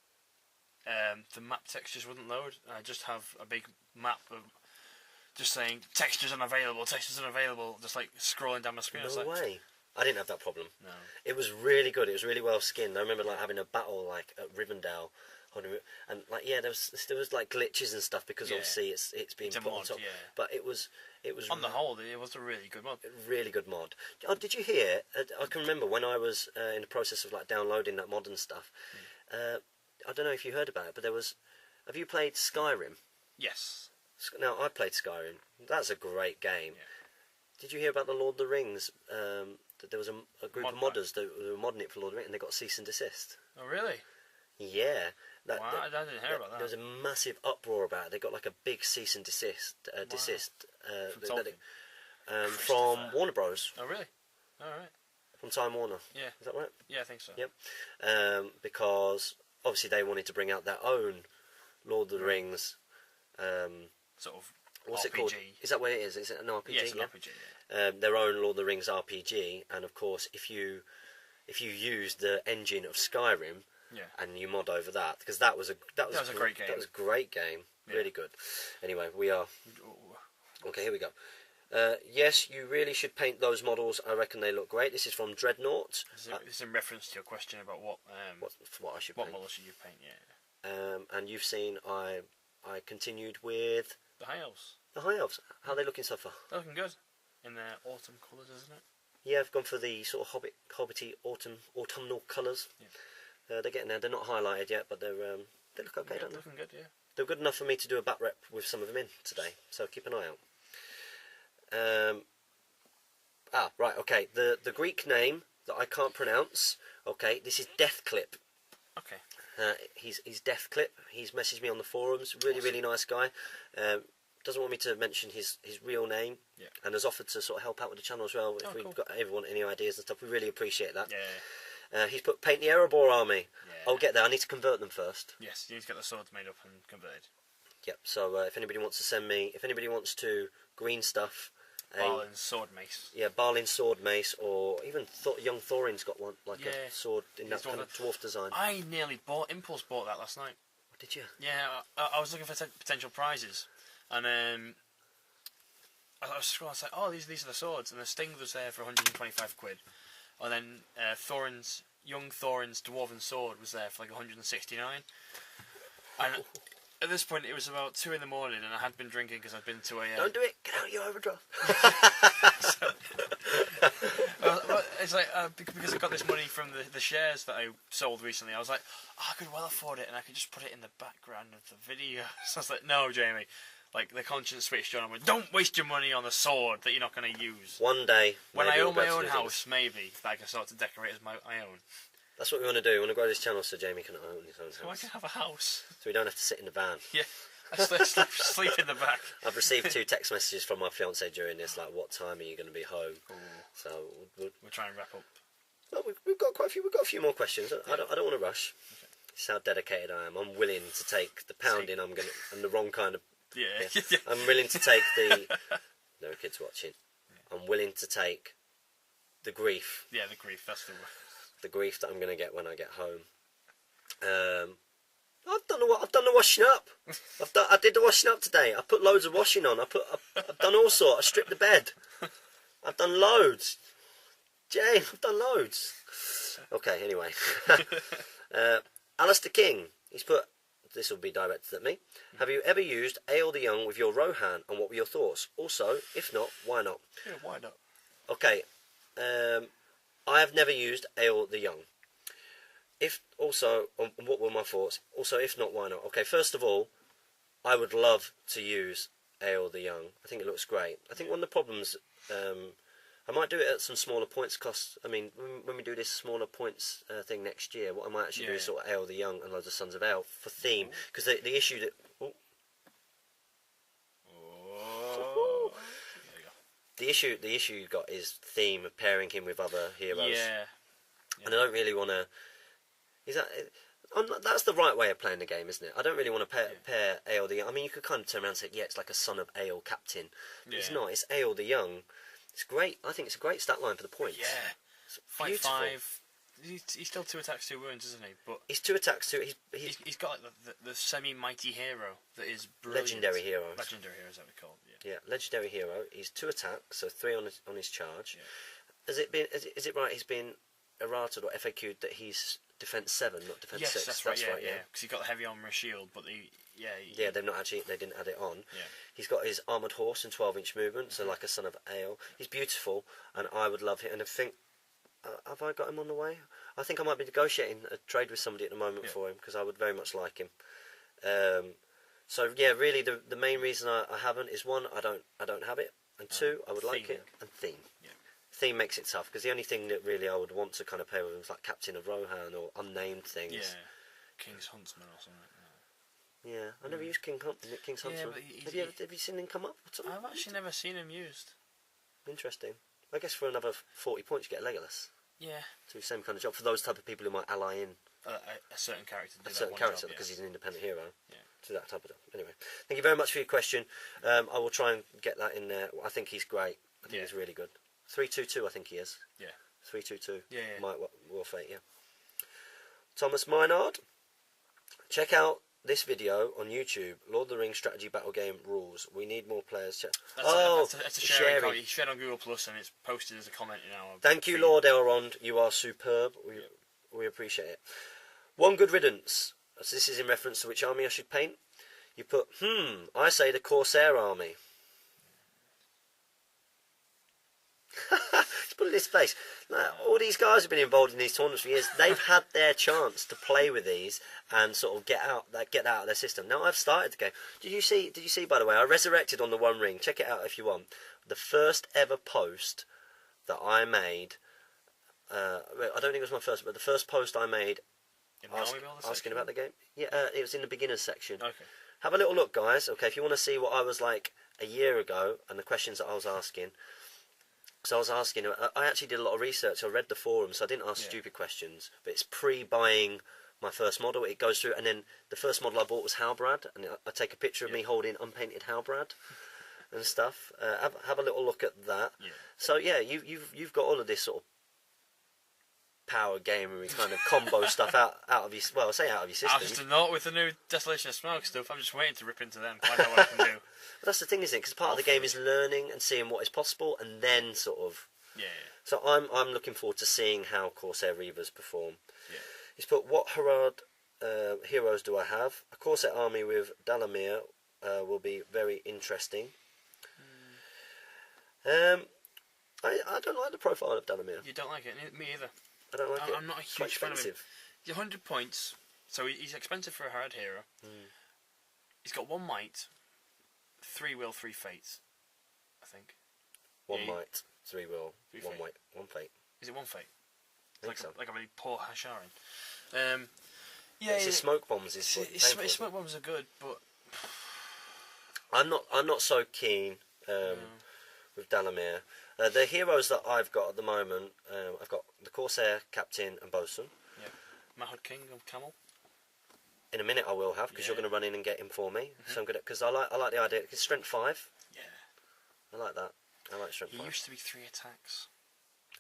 the map textures wouldn't load. I just have a big map of just saying textures unavailable, just like scrolling down my screen. No way. I didn't have that problem. No. It was really good. It was really well skinned. I remember like having a battle like at Rivendell. And like there was like glitches and stuff because obviously it's being put on top. Yeah. But it was on the whole it was a really good mod. Really good mod. Oh, did you hear? I can remember when I was in the process of like downloading that mod and stuff. I don't know if you heard about it, but there was. Have you played Skyrim? Yes. Now I played Skyrim. That's a great game. Yeah. Did you hear about the Lord of the Rings? That there was a group of modders that were modding it for Lord of the Rings, and they got cease and desist. Oh really? Yeah. Wow, I didn't hear about that. There was a massive uproar about it. They got like a big cease and desist, from Warner Bros. Oh really? All right. From Time Warner. Yeah. Is that right? Yeah, I think so. Yep. Because obviously they wanted to bring out their own Lord of the Rings. Sort of. What's RPG. it called? Is that what it is? Is it an RPG? Yeah, it's an RPG. Yeah. Their own Lord of the Rings RPG, and of course, if you use the engine of Skyrim. Yeah. And you mod over that because that was a great game. That was a great game. Yeah. Really good. Anyway, we are okay. Here we go. Yes, you really should paint those models. I reckon they look great. This is from Dreadnought. This is in reference to your question about what I should paint. What model should you paint? Yeah. And you've seen I continued with the High Elves. The High Elves. How are they looking so far? They're looking good in their autumn colours, isn't it? Yeah, I've gone for the sort of hobbity autumnal colours. Yeah. They're getting there. They're not highlighted yet, but they look okay, don't they? Looking good, yeah. They're good enough for me to do a back rep with some of them in today, so keep an eye out. Right, okay. The Greek name that I can't pronounce. Okay, this is Deathclip. Okay. He's Deathclip. He's messaged me on the forums. Really nice guy. Doesn't want me to mention his real name, and has offered to sort of help out with the channel as well. If we've got everyone any ideas and stuff, we really appreciate that. Yeah. He's put paint the Erebor army. Yeah. I'll get there. I need to convert them first. Yes, you need to get the swords made up and converted. Yep. So if anybody wants to send me, if anybody wants to green stuff, Balin's sword mace. Yeah, Balin's sword mace, or even young Thorin's got one, like a sword in that kind of dwarf design. I nearly impulse bought that last night. Did you? Yeah, I was looking for potential prizes, And I was scrolling, I was like, oh, these are the swords. And the Sting was there for 125 quid. And then young Thorin's Dwarven Sword was there for like 169. And at this point, it was about 2 in the morning, and I had been drinking because I'd been to a... Don't do it! Get out of your overdraft! It's like, because I got this money from the shares that I sold recently, I was like, oh, I could well afford it, and I could just put it in the background of the video. So I was like, no, Jamie. Like, the conscience switched on. I went, don't waste your money on a sword that you're not going to use. One day, when I own my own house, maybe, that I can start to decorate as my own. That's what we want to do. We want to grow this channel so Jamie can own his own house. So I can have a house. So we don't have to sit in the van. Yeah. I sleep in the back. I've received 2 text messages from my fiancée during this, like, what time are you going to be home? Ooh. So we'll try and wrap up. Well, we've got quite a few. We've got a few more questions. I don't want to rush. Okay. It's how dedicated I am. I'm willing to take the pounding. I'm the wrong kind of. Yeah. I'm willing to take the. No kids watching. Yeah. I'm willing to take the grief. Yeah, the grief. That's the word. The grief that I'm going to get when I get home. I've done the washing up. I did the washing up today. I put loads of washing on. I've done all sorts. I stripped the bed. I've done loads. Jane, I've done loads. Okay, anyway. Alistair King, he's put, this will be directed at me. Have you ever used Ale the Young with your Rohan, and what were your thoughts? Also, if not, why not? Yeah, why not? Okay, I have never used Ale the Young. What were my thoughts? Also, if not, why not? Okay, first of all, I would love to use Ale the Young. I think it looks great. I think one of the problems, I might do it at some smaller points cost. I mean, when we do this smaller points thing next year, what I might actually do is sort of Ale the Young and loads of Sons of Ale for theme. Because the issue that... The issue you've got is theme, pairing him with other heroes. Yeah. And I don't really want to... That's the right way of playing the game, isn't it? I don't really want to pair Ale the Young. I mean, you could kind of turn around and say, yeah, it's like a Son of Ale captain. But it's not. It's Ale the Young. It's great. I think it's a great stat line for the points. Yeah. Fight 5. He's still 2 attacks, 2 wounds, isn't he? But he's 2 attacks, 2... He's got like the semi-mighty hero that is brilliant. Legendary hero. Legendary hero is that we call it. Yeah, legendary hero. He's 2 attacks, so 3 on his charge. Yeah. Is it right he's been errated or FAQ'd that he's defense 7, not defense 6? Yes, that's right, yeah. Because he got the heavy armor shield, but they didn't add it on. Yeah. He's got his armoured horse and 12-inch movement, so like a Son of Ale. He's beautiful, and I would love him. And I think, have I got him on the way? I think I might be negotiating a trade with somebody at the moment for him, because I would very much like him. So yeah, really the main reason I haven't is 1, I don't have it, and 2, I would like it, and theme. Yeah. Theme makes it tough, because the only thing that really I would want to kind of pair with him is like Captain of Rohan or unnamed things. Yeah, King's Huntsman or something like that. Yeah, I never used King's Huntsman. Have you seen him come up? I've actually never seen him used. Interesting. I guess for another 40 points you get Legolas. Yeah. So the same kind of job for those type of people who might ally in a certain character. Because he's an independent hero. Yeah. To that type of job. Anyway, thank you very much for your question. I will try and get that in there. I think he's great. I think he's really good. 3-2-2, I think he is. Yeah. 3-2-2. Yeah. Might War Fate, yeah. Thomas Minard. Check out this video on YouTube. Lord of the Rings strategy battle game rules. We need more players. That's a sharing. He shared on Google Plus and it's posted as a comment in our... Thank you, Lord Elrond. You are superb. We appreciate it. One good riddance. So this is in reference to which army I should paint. You put, I say the Corsair army. Let's put it in this place. Now, all these guys have been involved in these tournaments for years. They've had their chance to play with these and sort of get out of their system. Now I've started the game. Did you see? By the way, I resurrected on the One Ring. Check it out if you want. The first ever post that I made. I don't think it was my first, but the first post I made asking about the game. Yeah, it was in the beginners section. Okay. Have a little look, guys. Okay, if you want to see what I was like a year ago and the questions that I was asking. So I was asking, I actually did a lot of research. I read the forums, so I didn't ask stupid questions. But it's pre-buying my first model. It goes through, and then the first model I bought was Halbrad, and I take a picture of me holding unpainted Halbrad and stuff. Have a little look at that. Yeah. So yeah, you've got all of this sort of high-powered game where we kind of combo stuff out of your... Well, say out of your system. I'll just not with the new Desolation of Smoke stuff. I'm just waiting to rip into them, find out what I can do. But that's the thing, isn't it? Because part of the game is learning and seeing what is possible, and then sort of... Yeah. So I'm looking forward to seeing how Corsair Reavers perform. Yeah. He's put, what Harad heroes do I have? A Corsair army with Dalamir will be very interesting. I don't like the profile of Dalamir. You don't like it? Me either. I don't like it. I'm not a It's quite huge fan of him. expensive. He's 100 points, so he's expensive for a hard hero. He's got 1 might, 3 will, 3 fates, I think. 1 Yeah, might, 3 will, 3 1 fate. might, 1 fate. Is it 1 fate? I think so. Like a really poor Hasharin. Yeah, It's the smoke bombs. Is what his painful, smoke bombs are good, but I'm not so keen with Dalamir. The heroes that I've got at the moment, I've got the Corsair Captain and Bosun. yeah, Mahud King of Camel. In a minute I will have, because you're Yeah. going to run in and get him for me. So I'm good at, because I like the idea. It's strength 5. Yeah, I like that. I like strength he 5. used to be 3 attacks.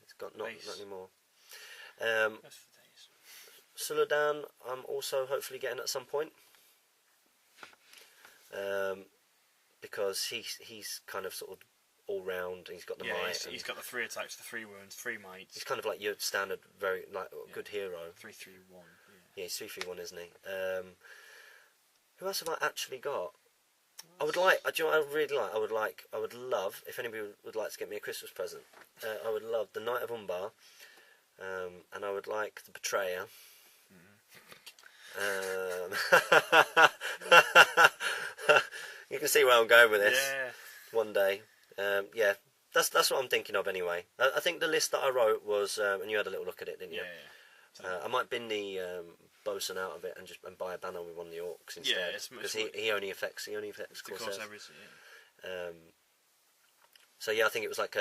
It's got not base. anymore. That's for days. Suladan, I'm also hopefully getting at some point. Because he's kind of sort of all round. He's got the might. He's got the 3 attacks, the 3 wounds, 3 mights. He's kind of like your standard, very good hero. 3-3-1. Yeah, he's 3-3-1, isn't he? Who else have I actually got? I would like. Do you know what I really like? I would love if anybody would like to get me a Christmas present. I would love the Knight of Umbar, and I would like the Betrayer. You can see where I'm going with this. Yeah. One day, yeah, that's what I'm thinking of anyway. I think the list that I wrote was, and you had a little look at it, didn't you? Yeah. I might bin the Bosun out of it and buy a banner with one of the orcs instead. Yeah, it's because he only affects Of course, Corsairs. everything. So yeah, I think it was like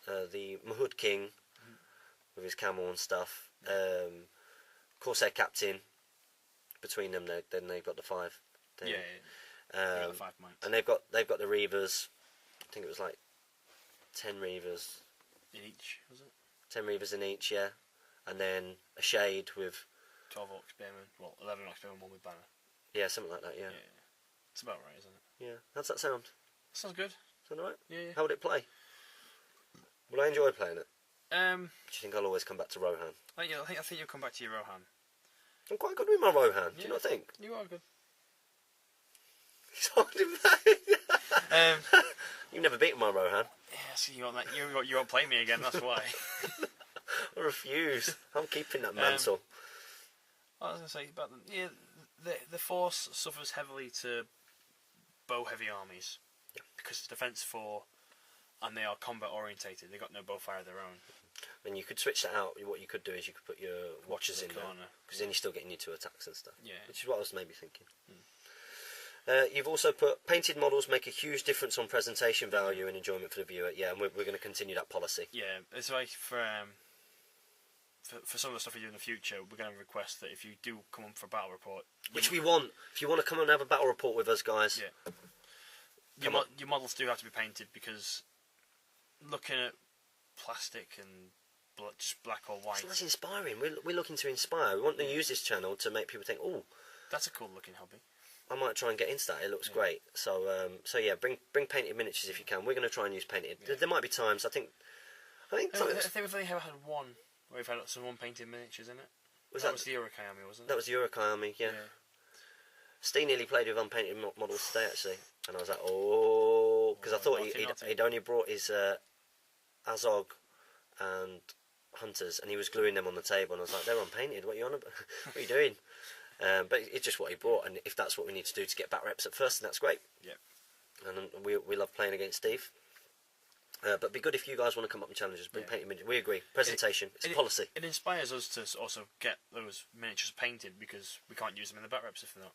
the Mahud King with his camel and stuff. Corsair Captain. Between them, then they've got the 5. Yeah. The 5 mights. And they've got the Reavers. I think it was like 10 Reavers. In each, was it? 10 Reavers in each, yeah. And then a Shade with 12 Orc Spearmen. Well, 11 Orc Spearmen, 1 with banner. yeah, something like that, yeah. It's about right, isn't it? Yeah. How's that sound? Sounds good. Sound alright? Yeah. How would it play? Will I enjoy playing it? Do Do you think I'll always come back to Rohan? I think you'll come back to your Rohan. I'm quite good with my Rohan. Do Yeah. you not think? You are good. He's holding back. Um, You've never beaten my Rohan. Yeah, so you won't play me again. That's why. I refuse. I'm keeping that mantle. I was going to say about the force suffers heavily to bow heavy armies because it's defense 4 and they are combat orientated. They've got no bow fire of their own. And you could switch that out. What you could do is you could put your watchers in there, corner. because then you're still getting your 2 attacks and stuff. Yeah. Which is what I was maybe thinking. You've also put painted models make a huge difference on presentation value and enjoyment for the viewer. Yeah, and we're going to continue that policy. Yeah, it's like for some of the stuff we do in the future, we're going to request that if you do come on for a battle report, Which we want. If you want to come and have a battle report with us, guys. Yeah. Your models do have to be painted, because looking at plastic and just black or white. So that's inspiring. We're looking to inspire. We want to use this channel to make people think, oh, That's a cool looking hobby. I might try and get into that. It looks great. So yeah, bring painted miniatures if you can. We're going to try and use painted. Yeah. There might be times. I think I think we've only ever had one where we've had some one-painted miniatures in it. That was the Urukai army, wasn't it? That was the Urukai army, yeah. Steve nearly played with unpainted models today, actually. And I was like, oh, because I thought he'd only brought his Azog and Hunters, and he was gluing them on the table, and I was like, they're unpainted, what are you on about? What are you doing? But it's just what he brought, and if that's what we need to do to get back reps at first, then that's great. Yeah. And we love playing against Steve. But it'd be good if you guys want to come up and challenge us. Bring painted miniatures. We agree. Presentation. It's a policy. It inspires us to also get those miniatures painted, because we can't use them in the back reps if they're not.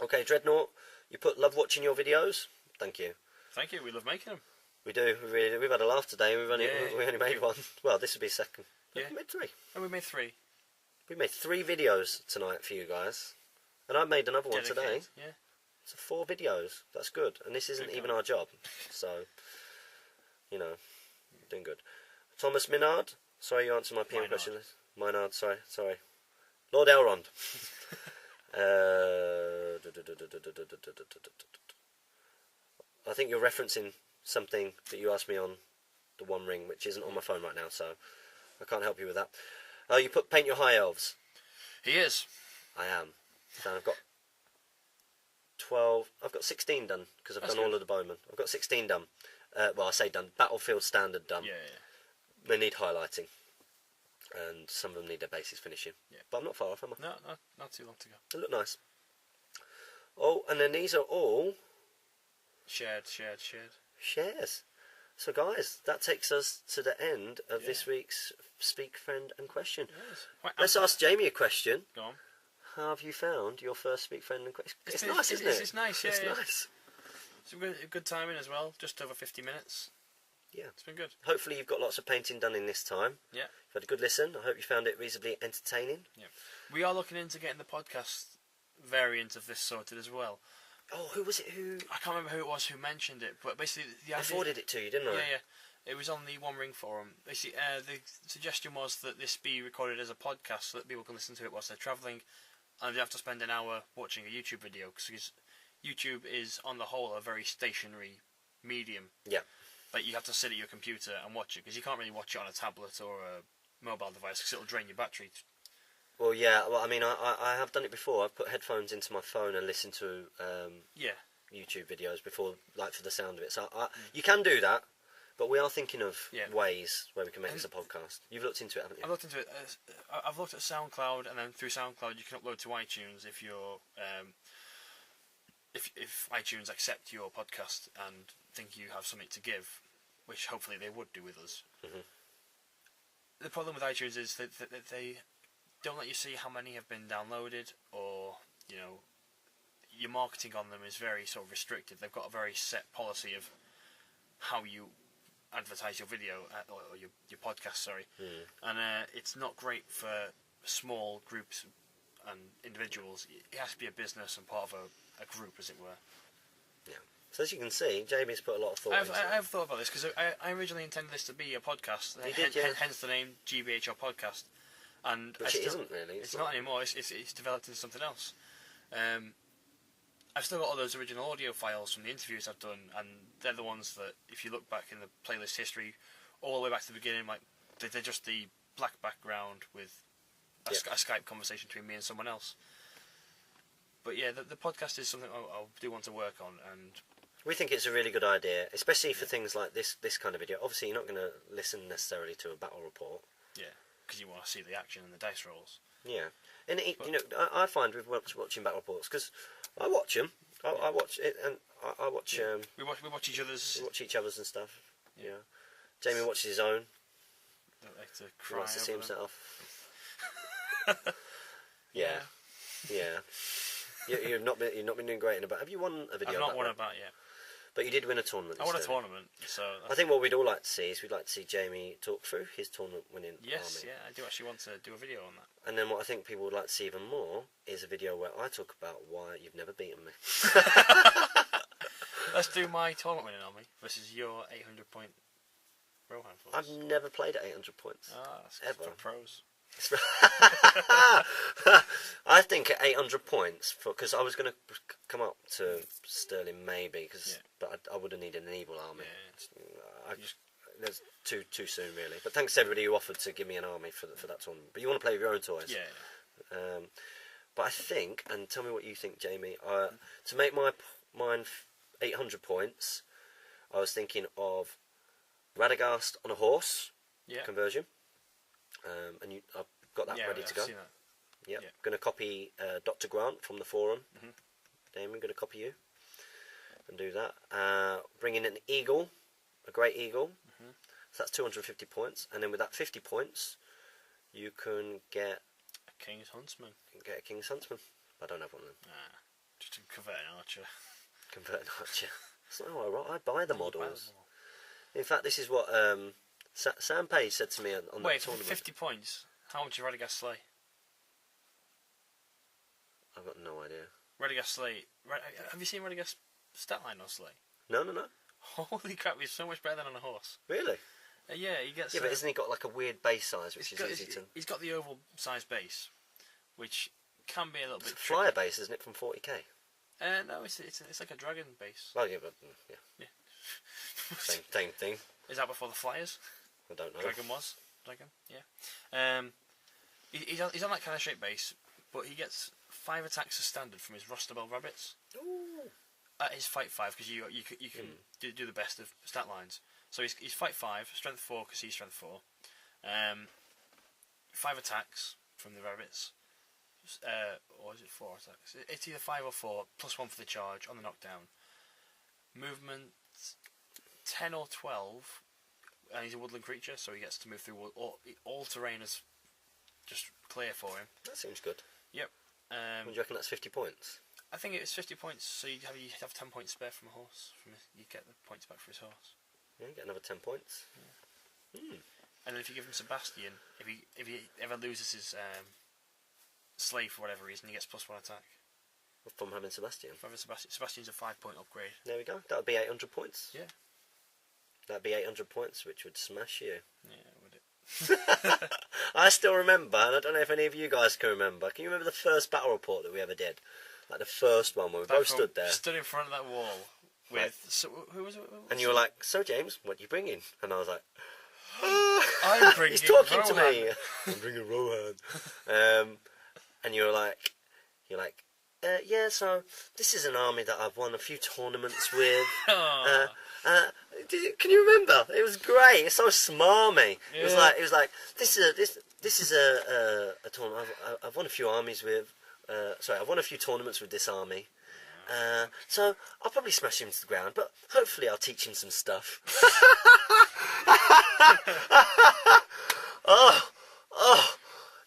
Okay, Dreadnought, you put love watching your videos. Thank you. Thank you. We love making them. We do. We've had a laugh today. We only made one. Well, this would be second. Yeah. We made 3. And we made 3. We made 3 videos tonight for you guys, and I made another one today. Yeah. So 4 videos. That's good. And this isn't even our job. So, doing good. Thomas Minard, Sorry, you answered my PM Maynard. question. Maynard, sorry. Lord Elrond. I think you're referencing something that you asked me on the One Ring, which isn't on my phone right now, so I can't help you with that. Oh, you paint your high elves. He is. I am. So I've got 12. I've got 16 done because I've That's done all good. of the bowmen. I've got 16 done. Well, I say done. Battlefield standard done. Yeah. They need highlighting, and some of them need their bases finishing. Yeah. But I'm not far off, am I? No, not too long to go. They look nice. Oh, and then these are all Shared. shares. So, guys, that takes us to the end of Yeah. this week's Speak, Friend, and Question. Yes. Right, Let's ask Jamie a question. Go on. How have you found your first Speak, Friend, and Question? It's been- nice, isn't it? It's nice, yeah. It's yeah. nice. It's a good timing as well. Just over 50 minutes. Yeah. It's been good. Hopefully you've got lots of painting done in this time. Yeah. You've had a good listen. I hope you found it reasonably entertaining. Yeah. We are looking into getting the podcast variant of this sorted as well. Oh, who was it who... I can't remember who it was who mentioned it, but basically the I idea... forwarded it to you, didn't I? Yeah. It was on the One Ring forum. Basically, the suggestion was that this be recorded as a podcast so that people can listen to it whilst they're travelling, and they have to spend an hour watching a YouTube video, because YouTube is, on the whole, a very stationary medium. Yeah. Like, you have to sit at your computer and watch it, because you can't really watch it on a tablet or a mobile device, because it'll drain your battery. Well, yeah. Well, I mean, I have done it before. I've put headphones into my phone and listened to Yeah. YouTube videos before, like, for the sound of it. So you can do that, but we are thinking of ways where we can make this a podcast. You've looked into it, haven't you? I've looked into it. I've looked at SoundCloud, and then through SoundCloud you can upload to iTunes if you're if iTunes accept your podcast and think you have something to give, which hopefully they would do with us. Mhm. The problem with iTunes is that they don't let you see how many have been downloaded, or your marketing on them is very sort of restricted. They've got a very set policy of how you advertise your video or your podcast, sorry, and it's not great for small groups and individuals. It has to be a business and part of a group, as it were. Yeah. So as you can see, Jamie's put a lot of thought into it. I've thought about this because I originally intended this to be a podcast. You did, yeah. Hence the name GBHL podcast. And Which it isn't really. It's not anymore. It's developed into something else. I've still got all those original audio files from the interviews I've done, and they're the ones that, if you look back in the playlist history, all the way back to the beginning, like they're just the black background with a Skype conversation between me and someone else. But yeah, the podcast is something I do want to work on, and we think it's a really good idea, especially for things like this kind of video. Obviously, you're not going to listen necessarily to a battle report. yeah, because you want to see the action and the dice rolls. Yeah, and I find with watching battle reports, because I watch them. I watch it, and I watch. We watch each other's. We watch each other's and stuff. Yeah. Yeah. Jamie watches his own. Don't like to He cry wants to see over them. himself. Yeah. Yeah. You've not been doing great in about. Have you won a video? I've not about won that? about yet. But you did win a tournament. I won a instead. tournament, so I think what we'd all like to see is we'd like to see Jamie talk through his tournament winning yes, army. yeah, I do actually want to do a video on that. And then what I think people would like to see even more is a video where I talk about why you've never beaten me. Let's do my tournament winning army versus your 800 point Rohan force. I've never played at 800 points. That's ever. for pros. I think at 800 points, because I was going to come up to Sterling maybe, but I would have needed an evil army. That's too soon really. But thanks to everybody who offered to give me an army for that tournament. But you want to play with your own toys. Yeah. But I think, and tell me what you think, Jamie. To make mine 800 points, I was thinking of Radagast on a horse conversion. And I've got that ready to go. I've seen that. Yep. Yeah. Going to copy Dr. Grant from the forum. Mhm. Damien, going to copy you and do that. Bring in an eagle, a great eagle. Mhm. So that's 250 points. And then with that 50 points, you can get A King's Huntsman. a King's Huntsman. I don't have one of them. Just to convert an archer. Convert an archer. That's not how I roll. I buy the models. Buy them all. In fact, this is what Sam Page said to me on Wait, that for tournament. 50 points, how much did Radagast slay? I've got no idea. Radagast slay. Have you seen Radagast's stat line on slay? No. Holy crap, he's so much better than on a horse. Really? Yeah, he gets. Yeah, but isn't he got like a weird base size, which is easy to... He's got the oval size base, which can be a little bit It's a flyer tricky. base, isn't it, from 40k? No, it's like a dragon base. Well, yeah, but Yeah. same thing. Is that before the flyers? I don't know. Dragon. Yeah. He's on that kind of shape base, but he gets 5 attacks as standard from his Rustable rabbits. Ooh. At his fight 5, because you can do the best of stat lines. So he's fight 5, strength 4 because he's strength 4. 5 attacks from the rabbits. Or is it 4 attacks? It's either 5 or 4, plus 1 for the charge on the knockdown. Movement 10 or 12. And he's a woodland creature, so he gets to move through all terrain is just clear for him. That seems good. Yep. Do you reckon that's 50 points? I think it's 50 points, so you have 10 points spare from a horse. You get the points back for his horse. Yeah, you get another 10 points. Yeah. And then if you give him Sebastian, if he ever loses his slave for whatever reason, he gets +1 attack. From having Sebastian. Sebastian's a 5-point upgrade. There we go. That would be 800 points. Yeah. That'd be 800 points, which would smash you. Yeah, would it? I still remember, and I don't know if any of you guys can remember. Can you remember the first battle report that we ever did? Like the first one where we both stood there. Stood in front of that wall with... Right. So, who was it? And you were like, "So James, what are you bringing?" And I was like, I'm bringing he's talking to Rohan. me. I'm bringing Rohan. And you're like, yeah, so this is an army that I've won a few tournaments with. Can you remember? It was great. It's so smarmy. Yeah. It was like this is a tournament. I've won a few armies with. I've won a few tournaments with this army. So I'll probably smash him to the ground, but hopefully I'll teach him some stuff.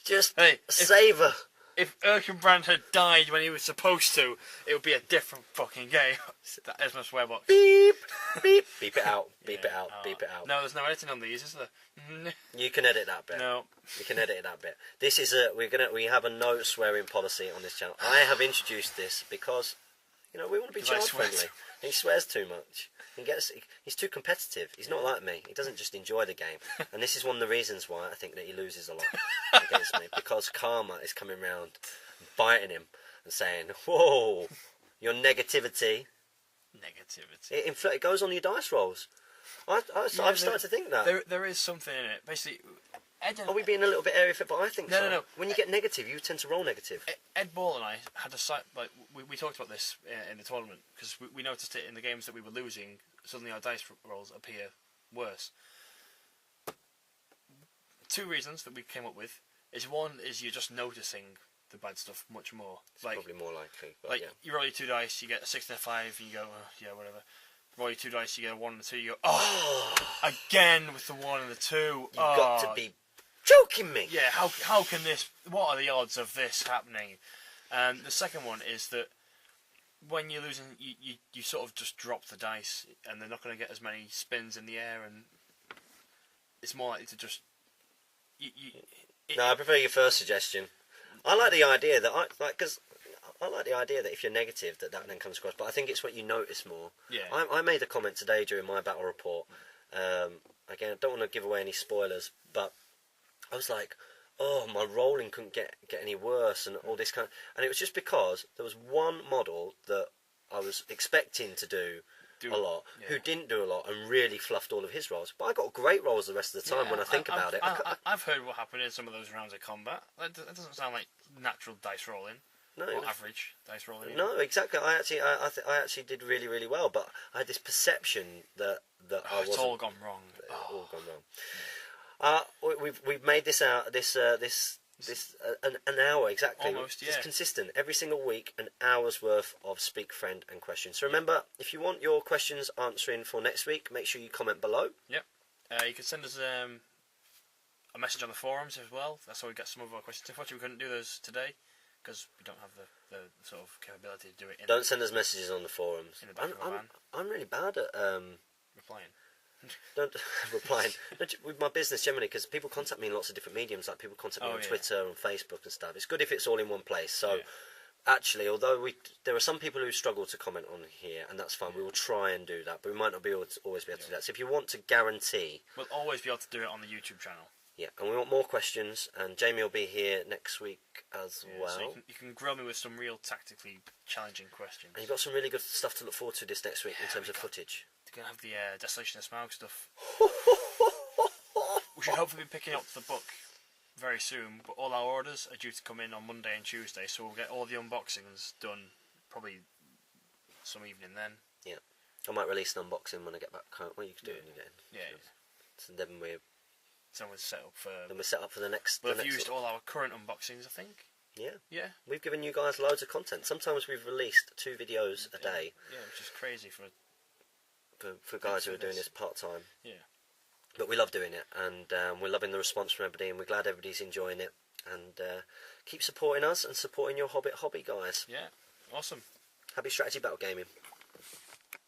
Just savour. If Erkenbrand had died when he was supposed to, it would be a different fucking game. That is my swear box. Beep, beep, beep it out, beep it out, beep it out. No, there's no editing on these, is there? You can edit that bit. No. You can edit that bit. This is we have a no swearing policy on this channel. I have introduced this because, we want to be child friendly. He swears too much. He's too competitive. He's not like me. He doesn't just enjoy the game. And this is one of the reasons why I think that he loses a lot against me. Because karma is coming round, biting him and saying, "Whoa, your negativity." It goes on your dice rolls. I've started to think that. There is something in it. Basically, Are we being a little bit area fit? But I think so. No. When you get negative, you tend to roll negative. Ed Ball and I had a site, we talked about this in the tournament because we noticed it in the games that we were losing. Suddenly our dice rolls appear worse. 2 reasons that we came up with is one is you're just noticing the bad stuff much more. It's probably more likely. But like yeah. you roll your 2 dice, you get a 6 and a 5, and you go, yeah, whatever. Roll your 2 dice, you get a 1 and a 2, you go, oh, again with the 1 and the 2. You've got to be joking me. Yeah, how can this? What are the odds of this happening? And the second one is that when you're losing, you sort of just drop the dice, and they're not going to get as many spins in the air, and it's more likely to just. No, I prefer your first suggestion. I like the idea that I like the idea that if you're negative, that then comes across. But I think it's what you notice more. Yeah. I made a comment today during my battle report. Again, I don't want to give away any spoilers, but I was like, "Oh, my rolling couldn't get any worse," and all this kind. And it was just because there was one model that I was expecting to do a lot, who didn't do a lot and really fluffed all of his rolls. But I got great rolls the rest of the time when I think about it. I've heard what happened in some of those rounds of combat. That doesn't sound like natural dice rolling. No, or average dice rolling. No, exactly. I actually did really, really well, but I had this perception that I wasn't. It's all gone wrong. All gone wrong. We've made this an hour exactly. Almost, yeah. It's consistent every single week, an hour's worth of speak, friend, and questions. So remember, if you want your questions answering for next week, make sure you comment below. Yep. You can send us a message on the forums as well. That's how we get some of our questions. Unfortunately, we couldn't do those today because we don't have the sort of capability to do it. Don't send us messages on the forums. In the back of a van. I'm really bad at replying. Don't replying with my business generally, because people contact me in lots of different mediums. Like people contact me on Twitter and Facebook and stuff. It's good if it's all in one place. So Actually, although there are some people who struggle to comment on here, and that's fine. We will try and do that, but we might not be able to always be able to do that. So if you want to guarantee, we'll always be able to do it on the YouTube channel. Yeah, and we want more questions, and Jamie will be here next week as well. So you can grill me with some real tactically challenging questions. And you've got some really good stuff to look forward to this next week in terms of footage. We're going to have the Desolation of Smaug stuff. We should hopefully be picking up the book very soon, but all our orders are due to come in on Monday and Tuesday, so we'll get all the unboxings done probably some evening then. Yeah, I might release an unboxing when I get back home. Well, you can do it when you get in. Yeah. So then we're set up for. Then we're set up for the next. We've used all our current unboxings, I think. Yeah. Yeah. We've given you guys loads of content. Sometimes we've released 2 videos a day. Yeah, which is crazy for guys who are doing this part time. Yeah. But we love doing it, and we're loving the response from everybody, and we're glad everybody's enjoying it. And keep supporting us and supporting your Hobbit hobby, guys. Yeah, awesome. Happy strategy battle gaming.